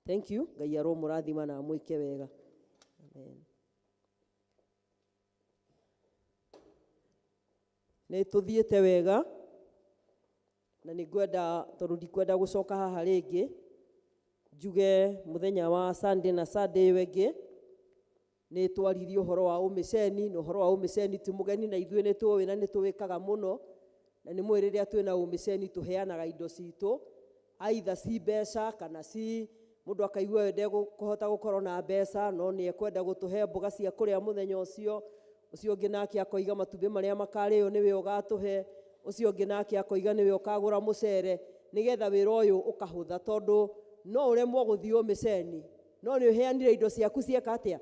Thank you. Ngai aromurathima na mwike wega. Amen. Ni tuthiete wega na ni ngwenda tondu ndikwenda gucoka haha ringi njuge muthenya wa Sunday na Sunday wengi ni twaririe uhoro wa umiceni. No uhoro wa umiceni ti mugeni na ithuĩ ni tuwi na ni tuwikaga muno, na ni mwirire twina umiceni tuheanaga indo citu aitha ci mbeca kana ci mundu akaigua wende kuhota gukorwo na mbeca no ni ekwenda gutuhe mboga cia kuria muthenya ucio. Ucio ungi nake akoiga matumbi maria makario niwe ugatuhe. Ucio ungi nake akoiga niwe ukagura mucere, nigetha wira uyu ukahutha tondu no uremwo guthii umiceni no ni uheanire indo ciaku cieka atia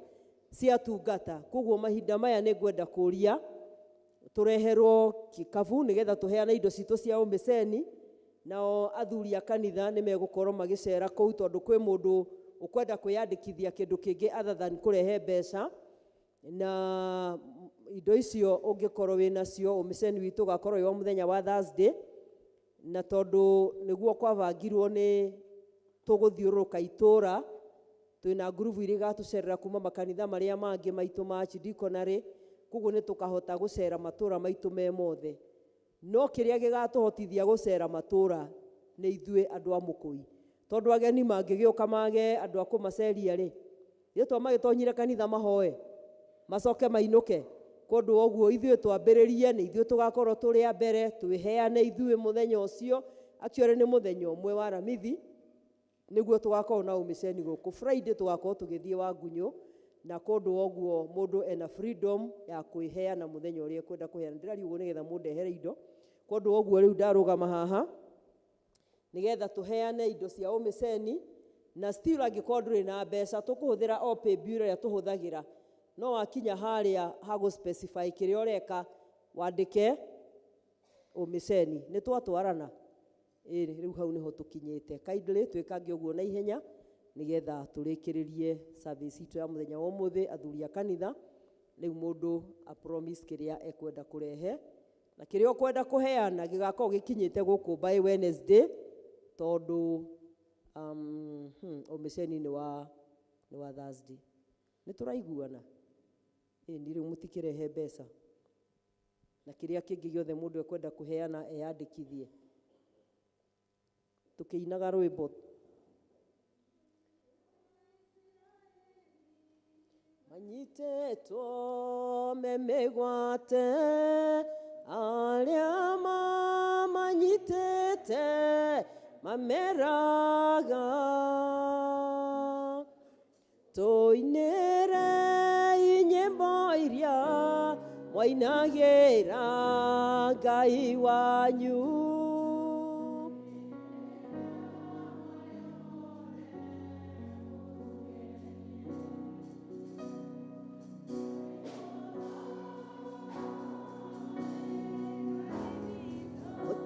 cia tungata. Koguo mahinda maya ni ngwenda kuria tureherwo kikabu nigetha tuheane indo citu cia umiceni, nao athuri a kanitha ni megukorwo magicera kou tondu kwi mundu ukwenda kwiyandikithia kindu kingi other than kurehe mbeca. Na indo icio ungikorwo wina cio umiceni witu gakorwo wa muthenya wa Thursday, na tondu niguo kwabangirwo ni tuguthiuruka itura twina group iri gatucerera kuma makanitha maria mangi maitu ma Chidikonari. Koguo ni tukahota gucera matura maitu me mothe, no kiria gigatuhotithia gucera matura ni ithuĩ andu a Mukui, tondu ageni mangigiuka mage andu akumaceria ri itwa magitonyire kanitha mahoe macoke mainuke kundu oguo ithuĩ twambiririe ni ithuĩ tugakorwo turi a mbere twiheane ithuĩ muthenya ucio. Actually ni muthenya umwe wa Ramithi niguo tugakorwo na umiceni guku. Friday tugakorwo tugithie Wangunyu, na kundu oguo mundu ena freedom ya kwiheana muthenya uria kwenda kuheana. Ndirari uguo nigetha mundehere indo. Kundu oguo riu ndarugama haha nigetha tuheane indo cia umiceni, na still angikorwo nduri na mbeca tukuhuthira opay bill ya tuhuthagira. No wakinya haria hagu specify kiria ureka wandike umiceni. Ni twatwarana Rĩu hau nĩho tũkinyĩte. Kindly twĩkange ũguo na ihenya nĩgetha tũrĩkĩrĩrie service itũ ya mũthenya wa ũmũthĩ. Athuri a kanitha, rĩu mũndũ a promise kĩrĩa ekwenda kũrehe na kĩrĩa ũkwenda kũheana gĩgakorwo gĩkinyĩte gũkũ by Wednesday, tondũ ũmĩceni nĩ wa Thursday. Nĩ tũraiguana? Ni rĩu mũtikĩrehe mbeca, na kĩrĩa kĩngĩ gĩothe mũndũ ekwenda kũheana eyandĩkithie. Tũkĩinaga rwĩmbo manyitĩtwo memegwate arĩa mamanyitĩte mameraga tũinĩre inyĩmbo iria mwainagĩra Ngai wanyu.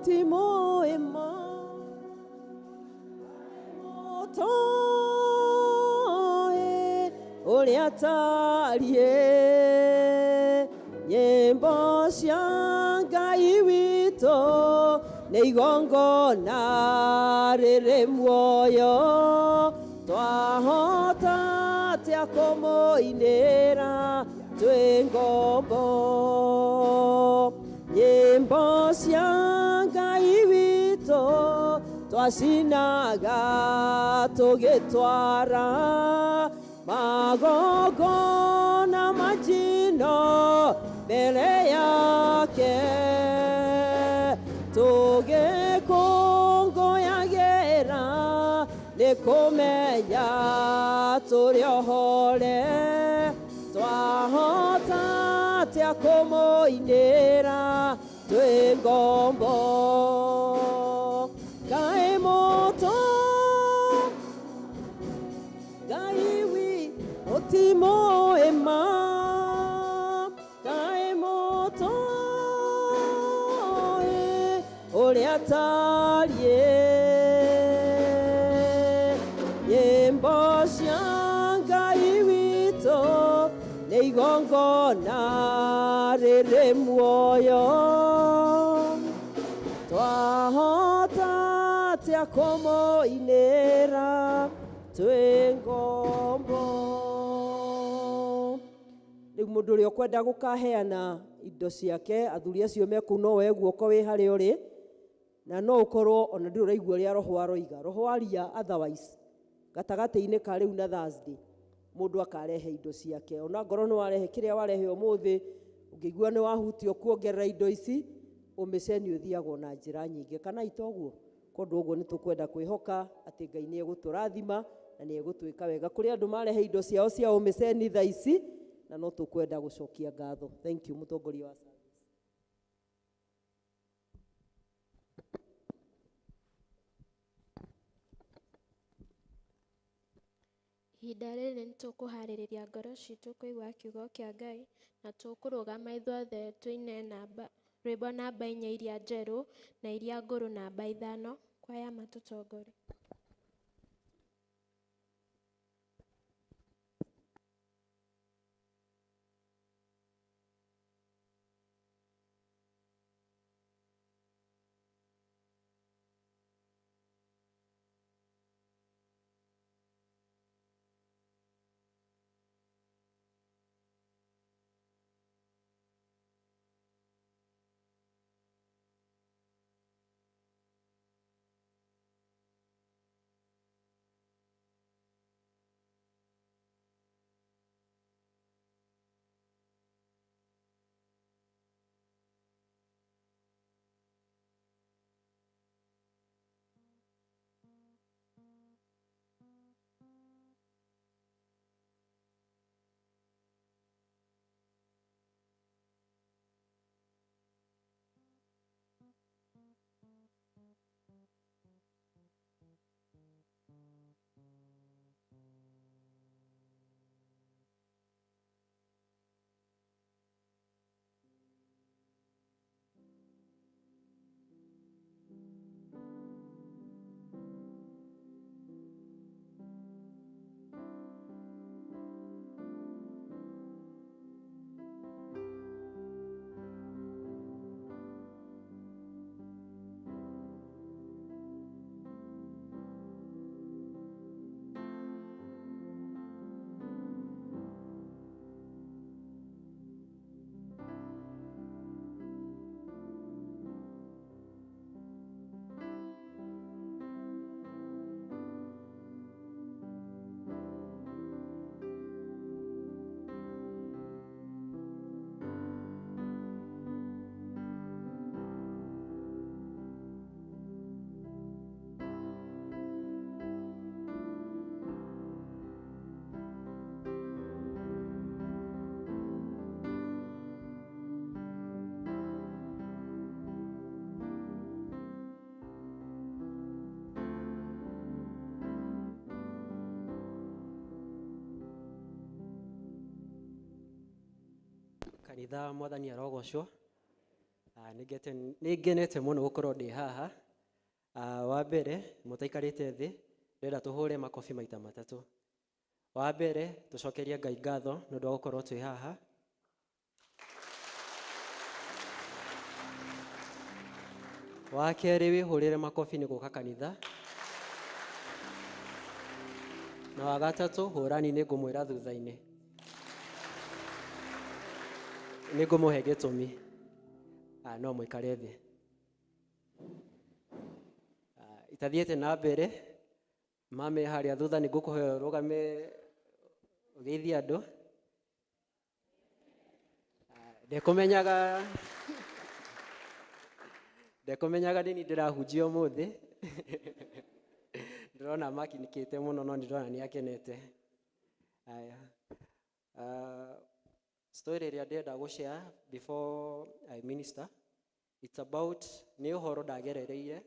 Timo ema motoe ũrĩa tarie nyĩmbo cia Ngai witũ nĩ igongona rĩrĩ muoyo twahota atĩa kũmũinĩra twĩ ngombo. Nyĩmbo cia Ngai witũ twacinaga tũgĩtwara magongona majino mbere yake tũgĩkũngũyagĩra nĩ kũmenya tũrĩ ohore twahota atĩa kũmũinĩra twĩ ngombo. Ngai moto Ngai witũ ti mũĩma, Ngai moto ũrĩa tarie nyĩmbo cia Ngai witũ nĩ igongona rĩrĩ muoyo twahota atĩa kũmũinĩra twĩ ngombo. Rĩu mũndũ ũrĩa ũkwenda gũkaheana indo ciake, athuri acio me kũu, no woe guoko wĩ harĩa ũrĩ, na no ũkorwo ona ndũrĩ ũraigua ũrĩa roho aroiga. Roho aria otherwise gatagatĩ-inĩ ka rĩu na Thursday mũndũ akarehe indo ciake. Ona ngoro nĩ warehe kĩrĩa warehe ũmũthĩ, ũngĩigua nĩ wahutio kuongerera indo ici, ũmĩceni ũthiagwo na njĩra nyingĩ, kana itoguo. Kũndũ ũguo nĩ tũkwenda kwĩhoka atĩ Ngai nĩ egũtũrathima na nĩ egũtwĩka wega. Kũrĩ andũ marehe indo ciao cia ũmĩceni thaa ici, na no tũkwenda gũcokia ngatho. Thank you mũtongoria wa service. Ihinda rĩrĩ nĩ tũkũharĩrĩria ngoro citũ kũigua kiugo kĩa Ngai, na tũkũrũgama ithuothe tũine rwĩmbo namba 4 iria njerũ na iria ngũrũ namba 5. Kwaya matũtongorie. kanitha mwathani arogocwo. Nĩ ngenete mũno gũkorwo ndĩ haha. Wa mbere mũtaikarĩte thĩ ndĩrenda tũhũre makobi maita matatũ. Wa mbere tũcokerie Ngai ngatho nĩ ũndũ wa gũkorwo twĩ haha. Wa kerĩ wĩhũrĩre makobi nĩ gũka kanitha. Na wa gatatũ hũrani nĩ ngũmwĩra thutha-inĩ. Nĩ ngũmũhe gĩtũmi. No mũikare thĩ. Itathiĩte na mbere. Mame harĩa thutha nĩ ngũkũhe rũgame ũgeithie andũ. Ndekũmenyaga nĩ ndĩrahunjia ũmũthĩ. Ndĩrona makinikĩte mũno no ndĩrona nĩ akenete. Story ĩrĩa ndĩrenda gũshare before I minister, it's about nĩ ũhoro ndagerereire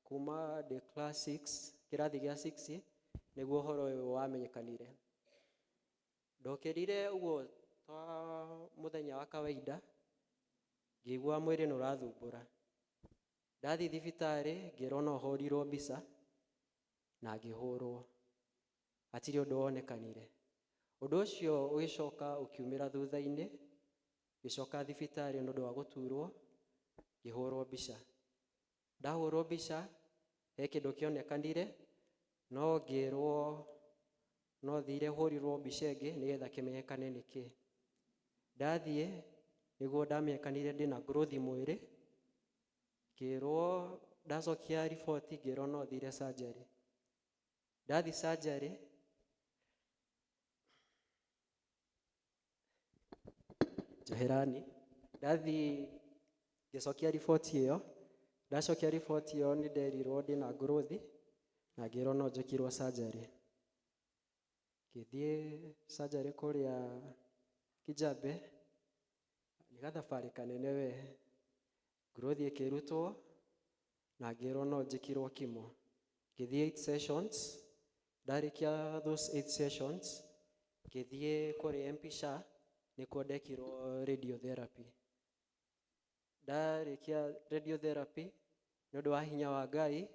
kuma the class 6 kĩrathi gĩa 6 nĩguo ũhoro ũyũ wamenyekanire. Ndokĩrire ũguo ta mũthenya wa kawaida ngĩigua mwĩrĩ nĩ ũrathumbũra. Ndathiĩ thibitarĩ ngĩrwo no horirwo mbica na ngĩhũrwo. Hatirĩ ũndũ wonekanire. Ũndũ ũcio ũgĩcoka ũkiumĩra thutha-inĩ, ngĩcoka thibitarĩ nĩ ũndũ wa gũturwo, ngĩhũrwo mbica. Ndahũrwo mbica, he kĩndũ kĩonekanire, no ngĩrwo no thire hũrirwo mbica ĩngĩ nĩgetha kĩmenyekane nĩkĩ. Ndathiĩ nĩguo ndamenyekanire ndĩna growth mwĩrĩ, ngĩrwo ndacokia riboti ngĩrwo no thire surgery. Ndathi surgery Joherani, ndathi ngĩcokia riboti ĩyo. Ndacokia riboti ĩyo nĩ nderirwo ndĩna growth na ngĩrwo no njĩkirwo surgery. Ngĩthiĩ surgery kũrĩa Kijabe, nĩ gathabarĩ kanene we. Growth ĩkĩrutwo na ngĩrwo no njĩkirwo kimo. Ngĩthiĩ 8 sessions. Ndarĩkia those 8 sessions ngĩthiĩ kũrĩ MP SHA nĩkuo ndekirwo radiotherapy. Ndarĩkia radiotherapy nĩ ũndũ wa hinya wa Ngai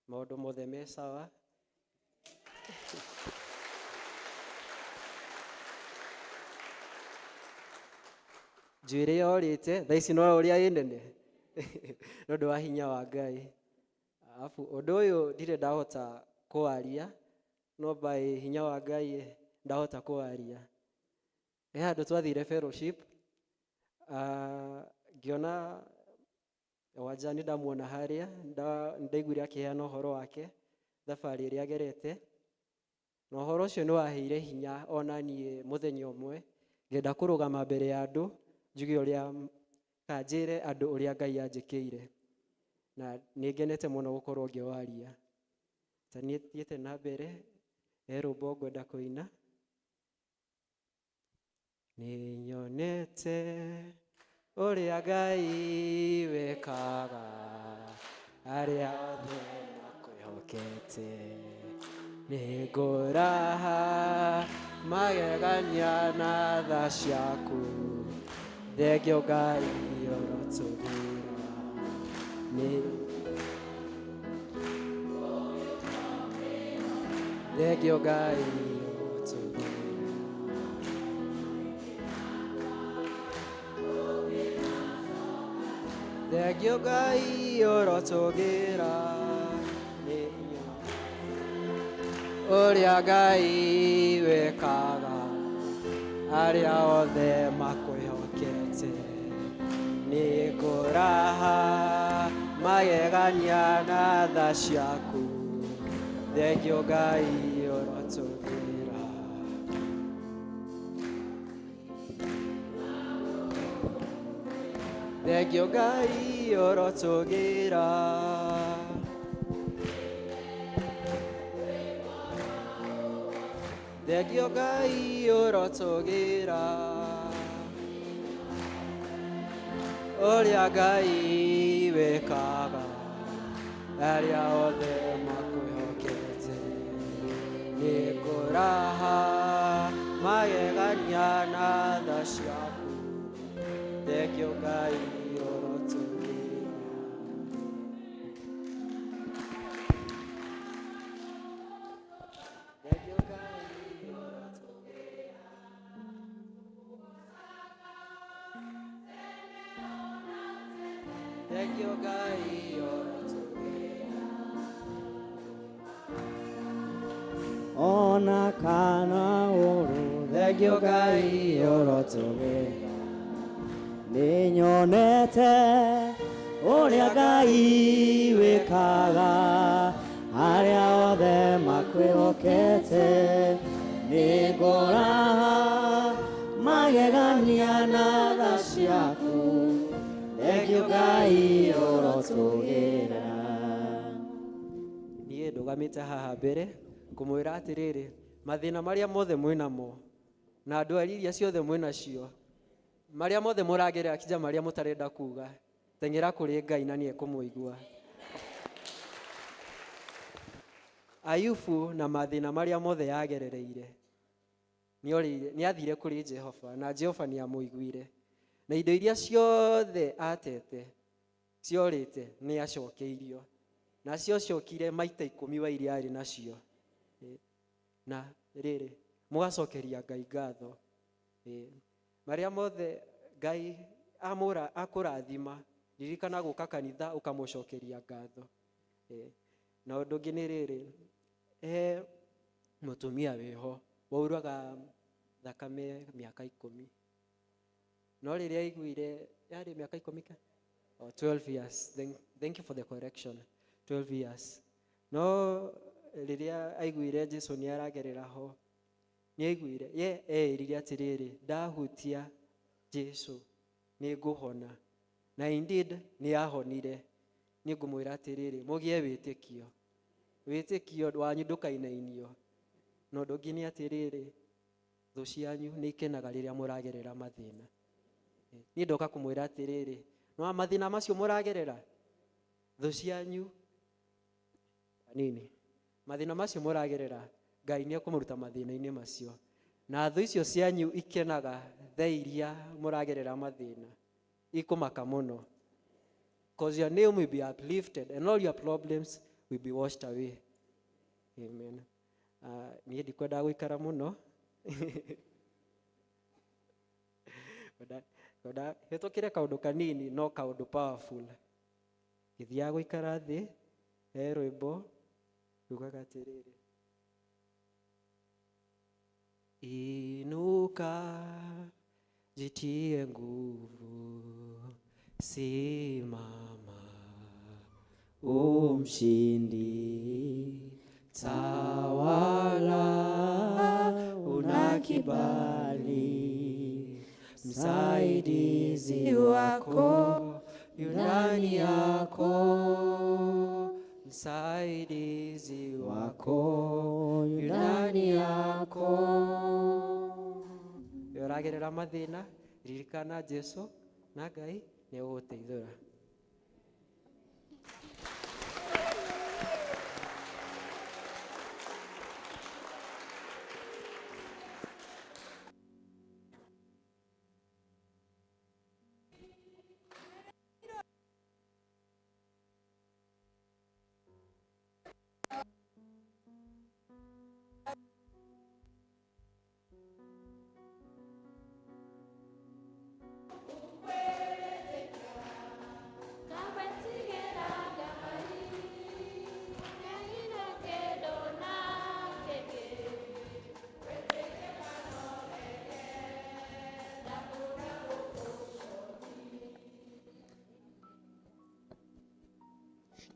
maũndũ mothe me sawa. Njuĩrĩ yorĩte thaa ici no ũrĩa ĩ nene nĩ ũndũ wa hinya wa Ngai. Alafu ũndũ ũyũ ndirĩ ndahota kũwaria no by hinya wa Ngai ndahota kũwaria. He handũ twathire fellowship, ngĩona Wanjani ndamuona harĩa, ndaiguire akĩheana ũhoro wake thabarĩ ĩrĩa agerete. Na ũhoro ũcio nĩ waheire hinya ona niĩ mũthenya ũmwe ngĩenda kũrũgama mbere ya andũ njuge ũrĩa kanjĩre andũ ũrĩa Ngai anjĩkĩire. Na nĩ ngenete mũno gũkorwo ngĩwaria. Ta niĩ thiĩte na mbere rwĩmbo ngwenda kũina. Nĩ nyonete ũrĩa Ngai wekaga arĩa othe makwĩhokete. Nĩ ngũraha magegania na tha ciaku, thengio Ngai ũrotũgĩra. Thengio Ngai ũrotũgĩra. Thengio Ngai ũrotũgĩra. Ũrĩa Ngai wekaga arĩa othe makwĩhokete. Nĩ ngũraha magegania na tha ciaku, thengio Ngai ũrotũgĩra. Thengio Ngai ũrotũgĩra. Thengio Ngai ũrotũgĩra. Ũrĩa Ngai wekaga arĩa othe makwĩhokete. Nĩ ngũraha magegania na tha ciaku thengio Ngai orotũgĩra. Thengio Ngai orotũgĩra. Thengio Ngai orotũgĩra. Ona kana ũru thengio Ngai orotũgĩra. Nĩnyonete ũrĩa Ngai wĩkaga arĩa othe makwĩhokete. Nĩngũraha magegania na tha ciaku thengio Ngai orotũgĩra. Niĩ ndũgamĩte haha mbere kũmwĩra atĩrĩrĩ, mathĩna marĩa mothe mwĩnamo na ndwari iria ciothe mwĩnacio, marĩa mothe mũragerera kija marĩa mũtarenda kuga, teng'era kũrĩ Ngai na nĩekũmũigua. Ayubu na mathĩna marĩa mothe yagerereire nĩathire kũrĩ Jehova na Jehova nĩamũiguire, na indo iria ciothe atete ciorĩte nĩacokeirio, na ciocokire maita 10 wa iria arĩ nacio. Na rĩrĩ mũgacokeria Ngai ngatho. Marĩa mothe Ngai akũrathima, ririkana gũka kanitha ũkamũcokeria ngatho. Na ũndũ ũngĩ nĩ rĩrĩ, mũtumia wĩho wauraga thakame mĩaka 10, no rĩrĩa aiguire yarĩ mĩaka 10 or 12 years. Thank you for the correction. 12 years. No rĩrĩa aiguire Jesu nĩaragerera ho, nĩaiguire ye erire atĩrĩrĩ, ndahutia Jesu nĩngũhona, na indeed nĩahonire. Nĩngũmwĩra atĩrĩrĩ, mũgĩe wĩtĩkio, wĩtĩkio wanyu ndũkainainio. Na ũndũ ũngĩ nĩ atĩrĩrĩ, thũ cianyu nĩikenaga rĩrĩa mũragerera mathĩna. Niĩ ndoka kũmwĩra atĩrĩrĩ, no mathĩna macio mũragerera, thũ cianyu nini, mathĩna macio mũragerera, Ngai nĩekũmũruta mathĩna-inĩ macio, na thũ icio cianyu ikenaga thaa iria mũragerera mathĩna, ikũmaka mũno, because your name will be uplifted and all your problems will be washed away. Amen. Niĩ ndikwenda gũikara mũno hetũkĩre kaũndũ kanini no kaũndũ powerful. Gĩthiaga gũikara thĩ, rwĩmbo rugaga atĩrĩrĩ, inuka jitie nguvu, simama umshindi, tawala una kibali, msaidizi wako yu ndani yako, msaidizi wako yu ndani yako. Yoragerera mathĩna, ririkana Jesu na Ngai nĩegũgũteithũra.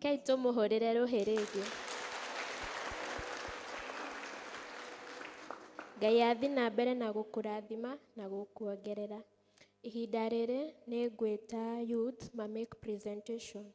Kei tũmũhũrĩre rũhĩ rĩngĩ. Ngai athi na mbere na gũkũrathima na gũkuongerera. Ihinda rĩrĩ nĩ ngwĩta youth ma make presentation.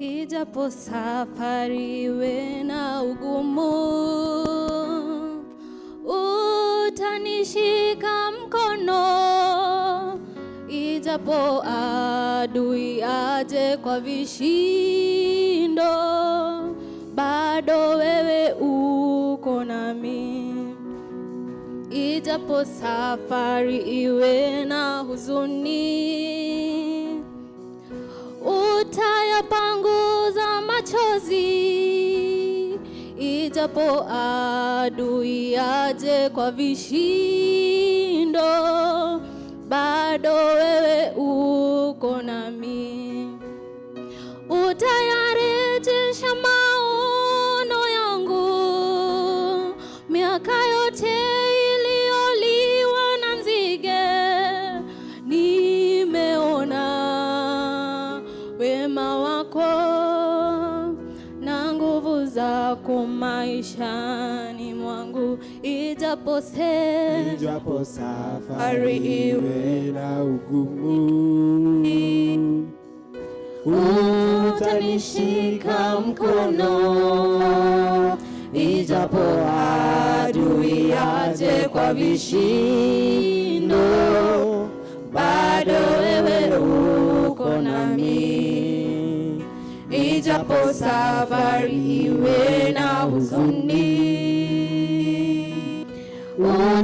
Ijapo safari iwe na ugumu, utanishika mkono. Ijapo adui aje kwa vishindo, bado wewe uko nami. Ijapo safari iwe na huzuni, utayapanguza machozi. Ijapo adui aje kwa vishindo, bado wewe uko nami. Utayarejesha maono yangu, miaka yote iliyoliwa na nzige. Nimeona wema wako na nguvu zako maishani mwangu. Ijapo safari iwe na ugumu, utanishika mkono. Ijapo adui aje kwa vishindo, bado wewe uko nami. Ijapo safari iwe na huzuni,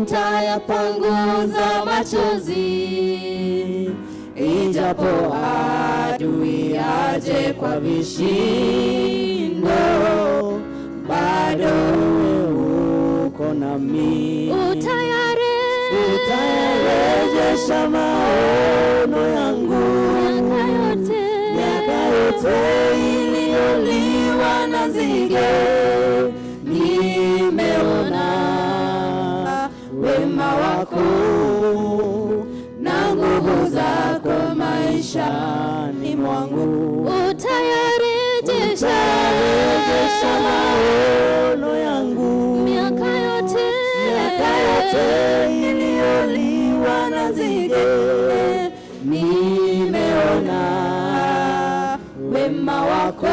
utayapanguza machozi. Ijapo adui aje kwa vishindo, bado uko nami. Utayarejesha maono yangu, miaka yote iliyoliwa na nzige. Nimeona wema wako na nguvu zako maishani mwangu. Utayarejesha maono yangu, miaka yote iliyoliwa na nzige. Nimeona wema wako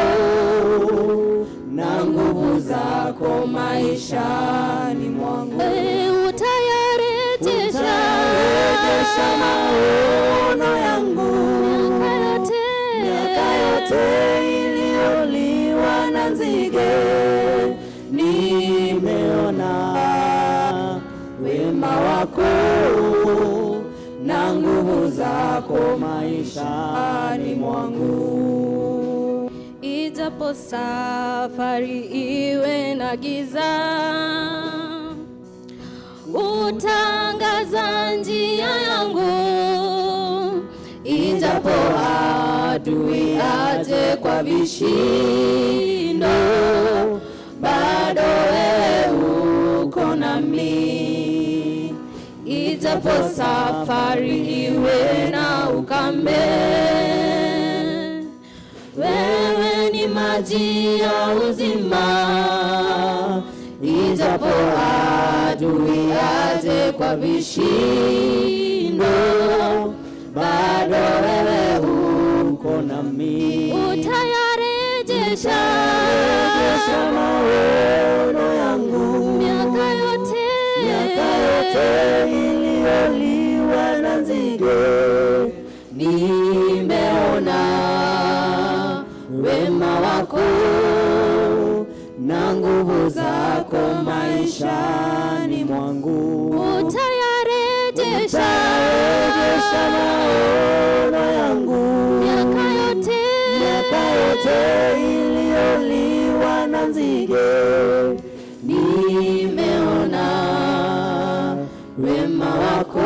na nguvu zako maishani mwangu. Utayarejesha maono yangu, miaka yote iliyoliwa na nzige. Nimeona wema wako na nguvu zako maishani mwangu. Ijapo safari iwe na giza, utangaza njia yangu. Ijapo adui aje kwa vishindo, bado wewe uko nami. Ijapo safari iwe na ukame, wewe ni maji ya uzima. Ijapo adui aje kwa vishindo, bado wewe uko nami. Utayarejesha maono yangu, miaka yote iliyoliwa na nzige. Nimeona wema wako na nguvu zako maishani mwangu. Utayarejesha maono yangu, miaka yote iliyoliwa na nzige. Nimeona wema wako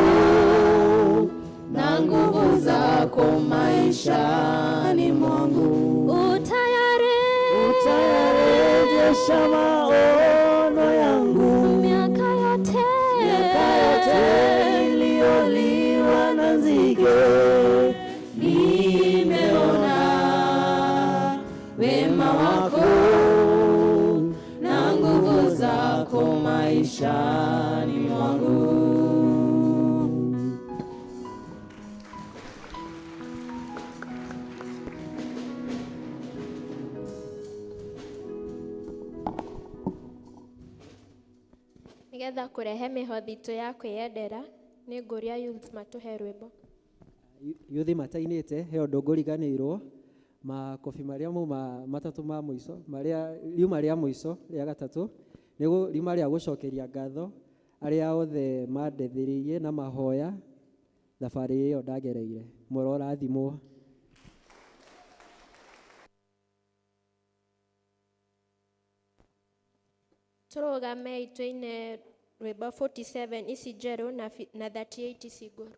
na nguvu zako maishani mwangu. Utayarejesha maono yangu, miaka yote iliyoliwa na nzige. Nimeona wema wako na nguvu zako maishani mwangu. Nĩgetha kũrehe mĩhothi itũ ya kwĩyendera, nĩ ngũria youth matũhe rwĩmbo. Yuthi matainĩte he ũndũ ngũriganĩirwo, makobi marĩa mauma matatũ ma mũico marĩa riuma rĩa mũico rĩa gatatũ nĩguo riuma rĩa gũcokeria ngatho arĩa othe mandethĩrĩirie na mahoya thabarĩ ĩyo ndagereire. Mũrorathimwo. Tũrũgame itũine rwĩmbo 47 ici njerũ na 38 ici ngũrũ.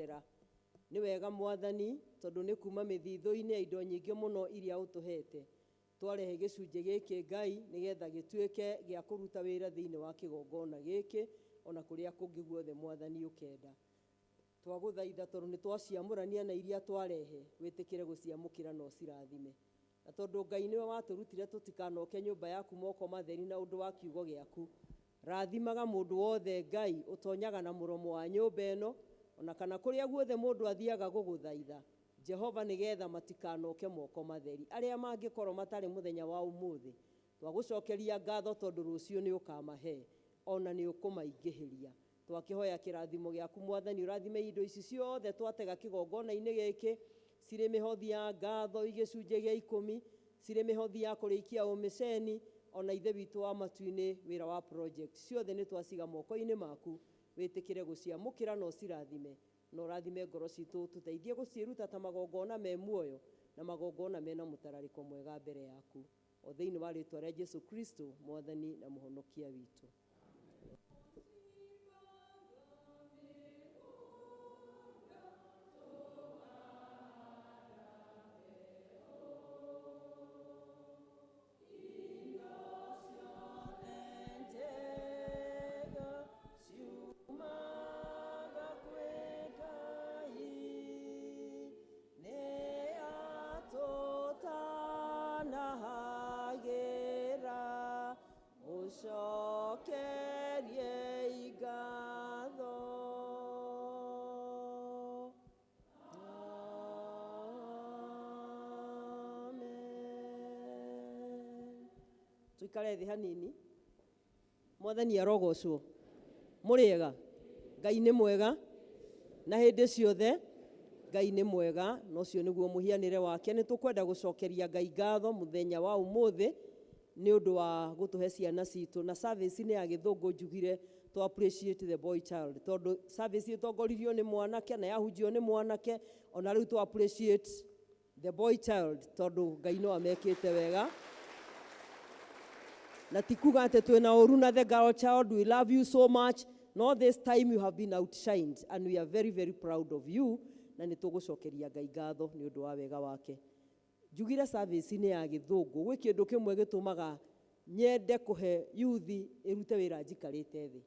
kũtũgendera. Nĩ wega Mwathani tondũ nĩ kuma mĩthithũ-inĩ ya indo nyingĩ mũno iria ũtũhete. Twarehe gĩcunjĩ gĩkĩ Ngai nĩgetha gĩtuĩke gĩa kũruta wĩra thĩinĩ wa kĩgongona gĩkĩ ona kũrĩa kũngĩ guothe Mwathani ũkenda. Twagũthaitha tondũ nĩ twaciamũrania na iria twarehe, wĩtĩkĩre gũciamũkĩra na ũcirathime. Na tondũ Ngai nĩwe watũrutire tũtikanoke nyũmba yaku moko matheri na ũndũ wa kiugo gĩaku. Rathimaga mũndũ wothe Ngai ũtonyaga na mũromo wa nyũmba ĩno, ona kana kũrĩa guothe mũndũ athiaga gũgũthaitha. Jehova nĩgetha matikanoke moko matheri. Arĩa mangĩkorwo matarĩ mũthenya wa ũmũthĩ, twagũcokeria ngatho tondũ rũciũ nĩ ũkamahe, ona nĩ ũkũmaingĩhĩria. Twakĩhoya kĩrathimo gĩaku Mwathani, ũrathime indo ici ciothe twatega kĩgongona-inĩ gĩkĩ, cirĩ mĩhothi ya ngatho igĩcunjĩ gĩa 10, cirĩ mĩhothi ya kũrĩkia ũmĩceni, ona ithe witũ wa matu-inĩ wĩra wa project. Ciothe nĩ twaciga moko-inĩ maku, wĩtĩkĩre gũciamũkĩra na ũcirathime. Na ũrathime ngoro citũ, tũteithie gũciĩruta ta magongona me muoyo na magongona mena mũtararĩko mwega mbere yaku. O thĩinĩ wa rĩĩtwa rĩa Jesu Kristo, Mwathani na mũhonokia witũ. Tuikare thĩ hanini. Mwathani arogocwo. Mũrĩega. Ngai nĩ mwega na hĩndĩ ciothe Ngai nĩ mwega, na ũcio nĩguo mũhianĩre wake. Nĩ tũkwenda gũcokeria Ngai ngatho mũthenya wa ũmũthĩ nĩ ũndũ wa gũtũhe ciana citũ, na service nĩ ya gĩthũngũ njugire to appreciate the boy child, tondũ service ĩtongoririo nĩ mwanake na yahunjio nĩ mwanake, ona rĩu to appreciate the boy child tondũ Ngai no amekĩte wega. Na tikuga atĩ twĩna ũru na the girl child, we love you so much. No, this time you have been outshined and we are very, very proud of you. Na nĩ tũgũcokeria Ngai ngatho nĩ ũndũ wa wega wake. Njugire service nĩ ya gĩthũngũ, gwĩ kĩndũ kĩmwe gĩtũmaga nyende kũhe yuthi ĩrute wĩra njikarĩte thĩ.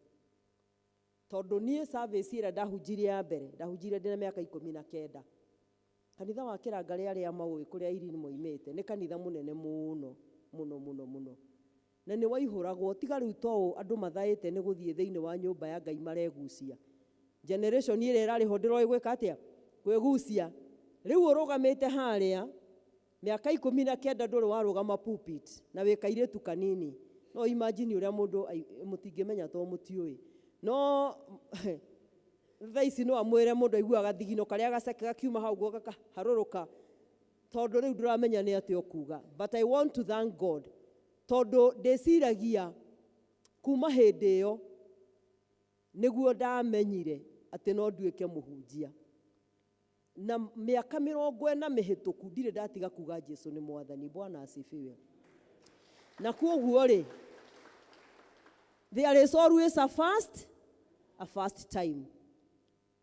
Tondũ niĩ service ĩrĩa ndahunjirie ya mbere, ndahunjirie ndĩna mĩaka 19. Kanitha wa Kĩranga rĩa Maũĩ kũrĩa Irene moimĩte nĩ kanitha mũnene mũno mũno mũno mũno. Na nĩ waihũragwo, tiga rĩu to andũ mathaĩte nĩ gũthiĩ thĩinĩ wa nyũmba ya Ngai maregucia. Generation ĩrĩa ĩrarĩ ho ndĩroĩ gwĩka atĩa? Kwĩgucia. Rĩu ũrũgamĩte harĩa mĩaka 19 ndũrĩ warũgama pulpit na wĩ kairĩtu kanini. No imagine ũrĩa mũndũ mũtingĩmenya to mũtiũĩ. No thaa ici no amwĩre mũndũ aiguaga thigino karĩa gaceke gakiuma hau gakaharũrũka, tondũ rĩu ndũramenya nĩ atĩ ũkuga. But I want to thank God tondũ ndĩciragia kuma hĩndĩ ĩyo nĩguo ndamenyire atĩ no nduĩke mũhunjia. Na mĩaka 40 mĩhĩtũku ndirĩ ndatiga kuga Jesũ nĩ Mwathani. Bwana asifiwe. Na kuoguo rĩ, there is always a first time.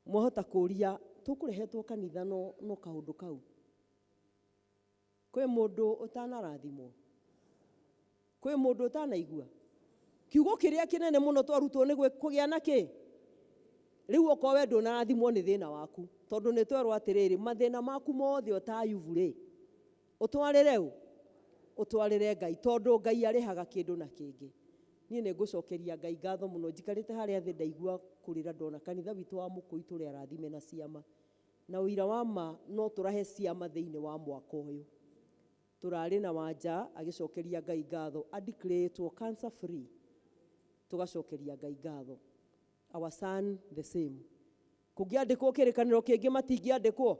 Mwahota kũria tũkũrehetwo kanitha no kaũndũ kau. Kwĩ mũndũ ũtanarathimwo? Kwĩ mũndũ ũtanaigua? Kiugo kĩrĩa kĩnene mũno twarutwo nĩ kũgĩa na kĩ? Rĩu okorwo we ndũnarathimwo nĩ thĩna waku, tondũ nĩ twerwo atĩrĩrĩ, mathĩna maku mothe ũtayubure ũtwarĩre ũ? Ũtwarĩre Ngai, tondũ Ngai arĩhaga kĩndũ na kĩngĩ. Niĩ nĩ ngũcokeria Ngai ngatho mũno, njikarĩte harĩa thĩ ndaigua kũrĩra ndona kanitha witũ wa Mũkũi tũrĩ arathime na ciama. Na ũira wa ma no tũrahe ciama thĩinĩ wa mwaka ũyũ. Tũrarĩ na Wanja agĩcokeria Ngai ngatho, adeclaretwo cancer free. Tũgacokeria Ngai ngatho. Our son the same. Kũngĩandĩkwo kĩrĩkanĩro kĩngĩ matingĩandĩkwo.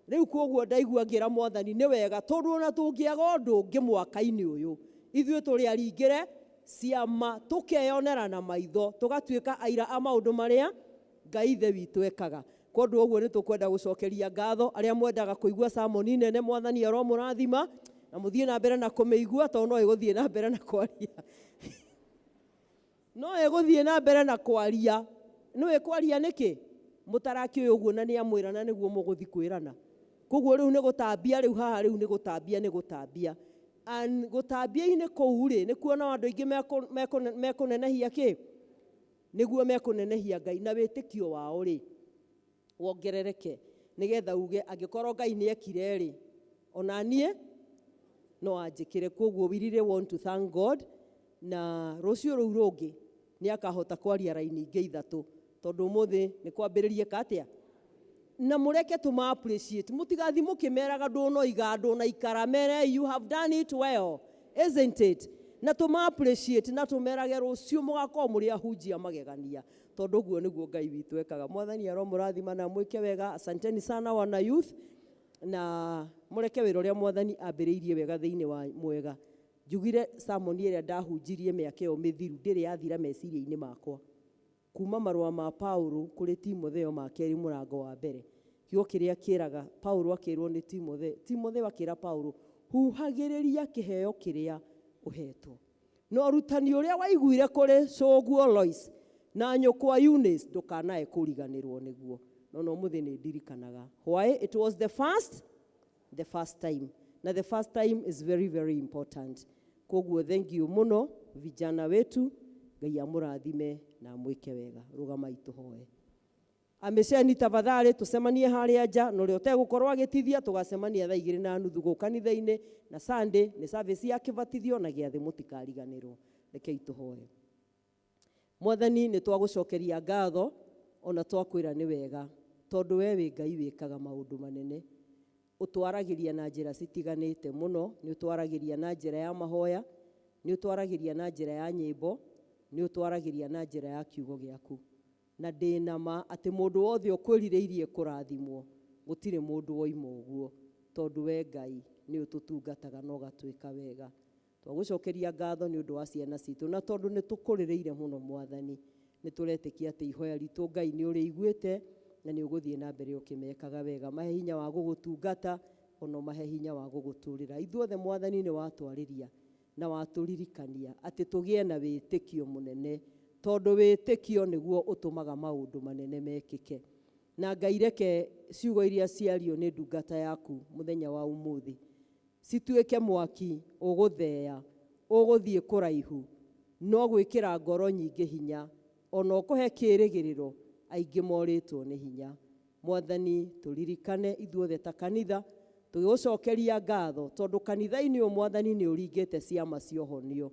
Rĩu kuoguo ndaigua ngĩra Mwathani nĩ wega, tondũ ona tũngĩaga ũndũ ũngĩ mwaka-inĩ ũyũ, ithuĩ tũrĩ aringĩre ciama tũkeyonera na maitho, tũgatuĩka aira a maũndũ marĩa Ngai ithe witũ ekaga. Kwa ũndũ ũguo nĩ tũkwenda gũcokeria ngatho arĩa mwendaga kũigua sermoni nene, Mwathani aromũrathima na mũthiĩ na mbere na kũmĩigua, tondũ no ĩgũthiĩ na mbere na kwaria. No ĩgũthiĩ na mbere na kwaria. Nĩwe kwaria nĩkĩ? mutarakio uguo na ni amwirana niguo muguthi kwirana koguo riu ni gutambia riu haha riu ni gutambia an gutambia ine kou ri ni kuona andu aingi mekunenehia ki niguo mekunenehia Ngai na witikio wao ri wongerereke nigetha uge angikorwo Ngai ni ekire ri ona nie no anjikire koguo we really want to thank God na rucio ruu rungi ni akahota kwaria raini ingi ithatu tondu muthi ni kwambiririe katia na mureke tuma appreciate mutigathi mukimeraga nduno igando na ikara mere you have done it well isn't it na tuma appreciate na tumerage rucio mugako muri ahunjia magegania tondu guo niguo Ngai witu ekaga mwathani aro murathima na mwike wega asanteni sana wana youth na mureke wira uria mwathani ambiriirie wega thiini wa mwega njugire sermon iria ndahunjirie miaka iyo mithiru ndiri yathira meciria-ini makwa kuma marua ma Paulo kuri Timotheo ma keri murango wa mbere kiugo kiria kiraga Paulo akirwo ni Timotheo akira Paulo huhagiriria kiheo kiria uhetwo no rutani uria waiguire kuri Coguo Lois na nyukwa Eunice ndukanae kuriganirwo niguo no muthi ni ndirikanaga why it was the first time na the first time is very very important koguo thank you muno vijana wetu Ngai amurathime na mwike wega rugamai tuhoe ameceni tafadhali tusemanie haria nja no rio tegukorwo agitithia tugacemania thaa 2:30 go kanitha-ini na Sunday ni service ya kibatithio na giathi mutikariganirwo rekei tuhoe mwathani ni twagucokeria ngatho ona twakwira ni wega tondu we wi Ngai wikaga maundu manene utwaragiria na njira citiganite muno ni utwaragiria na njira ya mahoya ni utwaragiria na njira ya nyimbo ni utwaragiria na njira ya kiugo giaku na ndina ma ati mundu wothe ukwirireirie kurathimwo gutire mundu woima uguo tondu we Ngai ni ututungataga no gatwika wega twagucokeria ngatho ni undu wa ciana citu na tondu ni tukurireire muno mwathani ni turetikia ati ihoya ritu Ngai ni uri iguite na ni uguthie na mbere ukimekaga wega mahe hinya wa gugutungata ono mahe hinya wa guguturira ithuothe mwathani ni watwariria na waturirikania ati tugie na witikio munene tondu witikio niguo utumaga maundu manene mekike na Ngai reke ciugo iria ciario ni ndungata yaku muthenya wa umuthi situike mwaki uguthea uguthie kuraihu no gwikira ngoro nyingi hinya ono kuhe kirigiriro aingi moritwo ni hinya mwathani turirikane ithuothe ta kanitha tugucokeria ngatho tondu kanitha-ini o mwathani ni uringite ciama ciohonio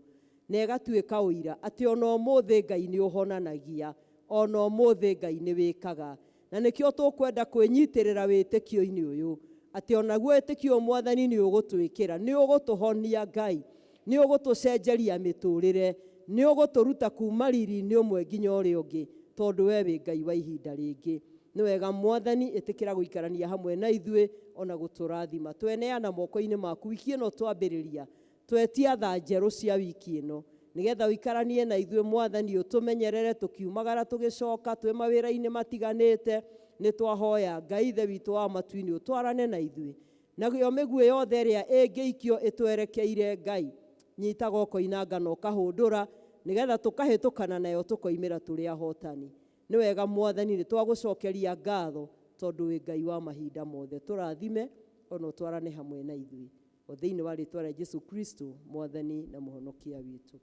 na igatuika uira ati ono muthi Ngai ni uhonanagia ono muthi Ngai ni wikaga na nikio tukwenda kwinyitirira witikio-ini uyu ati onaguo witikio mwathani ni ugutwikira ni ugutuhonia Ngai ni ugutucenjeria miturire ni uguturuta kuma riri-ini umwe nginya uria ungi tondu we wi Ngai wa ihinda ringi ni wega mwathani itikira guikarania hamwe na ithue ona guturathima tweneana moko-ini maku wiki ino twambiriria twetia tha njeru cia wiki ino nigetha uikaranie na ithue mwathani utumenyerere tukiumagara tugicoka twi mawira-ini matiganite ni twahoya Ngai ithe witu wa matu-ini utwarane na ithue na yo miguu yothe iria ingiikio itwerekeire Ngai nyita goko inangano kahundura nigetha tukahitukana nayo tukoimira turi ahotani ni wega mwathani ni twagucokeria ngatho tondu wi Ngai wa mahinda mothe turathime ono twarane hamwe na ithue o thiini wa ritwa ria Jesu Kristo mwathani na muhonokia witu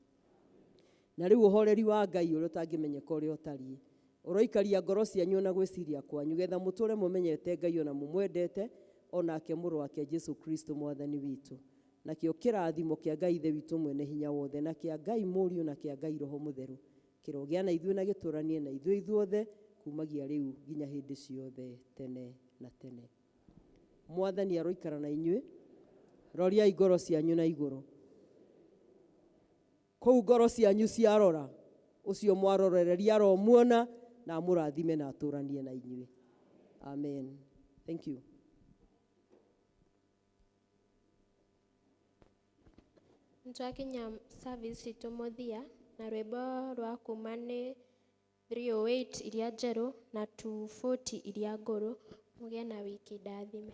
na riu uhoreri wa Ngai uria utangimenyeka uria utari uroikaria ngoro cianyu na gwiciria kwanyu getha muture mumenyete Ngai ona mumwendete onake muru wake Jesu Kristo mwathani witu na kio kirathimo kia Ngai ithe witu mwene hinya wothe na kia Ngai Mũriũ na kia Ngai Roho Mutheru kirogia na ithue na gituranie na ithue ithuothe kumagia riu nginya hindi ciothe tene na tene mwathani aroikara na inyue roria igoro cianyu na iguru kou ngoro cianyu ciarora ucio mwarorereria aromuona na murathime na aturanie na inyue amen thank you Twakinya service itu muthia na rwimbo rwa kuma ni 308 iria njeru na 240 iria nguru mugie na wiki ndathime.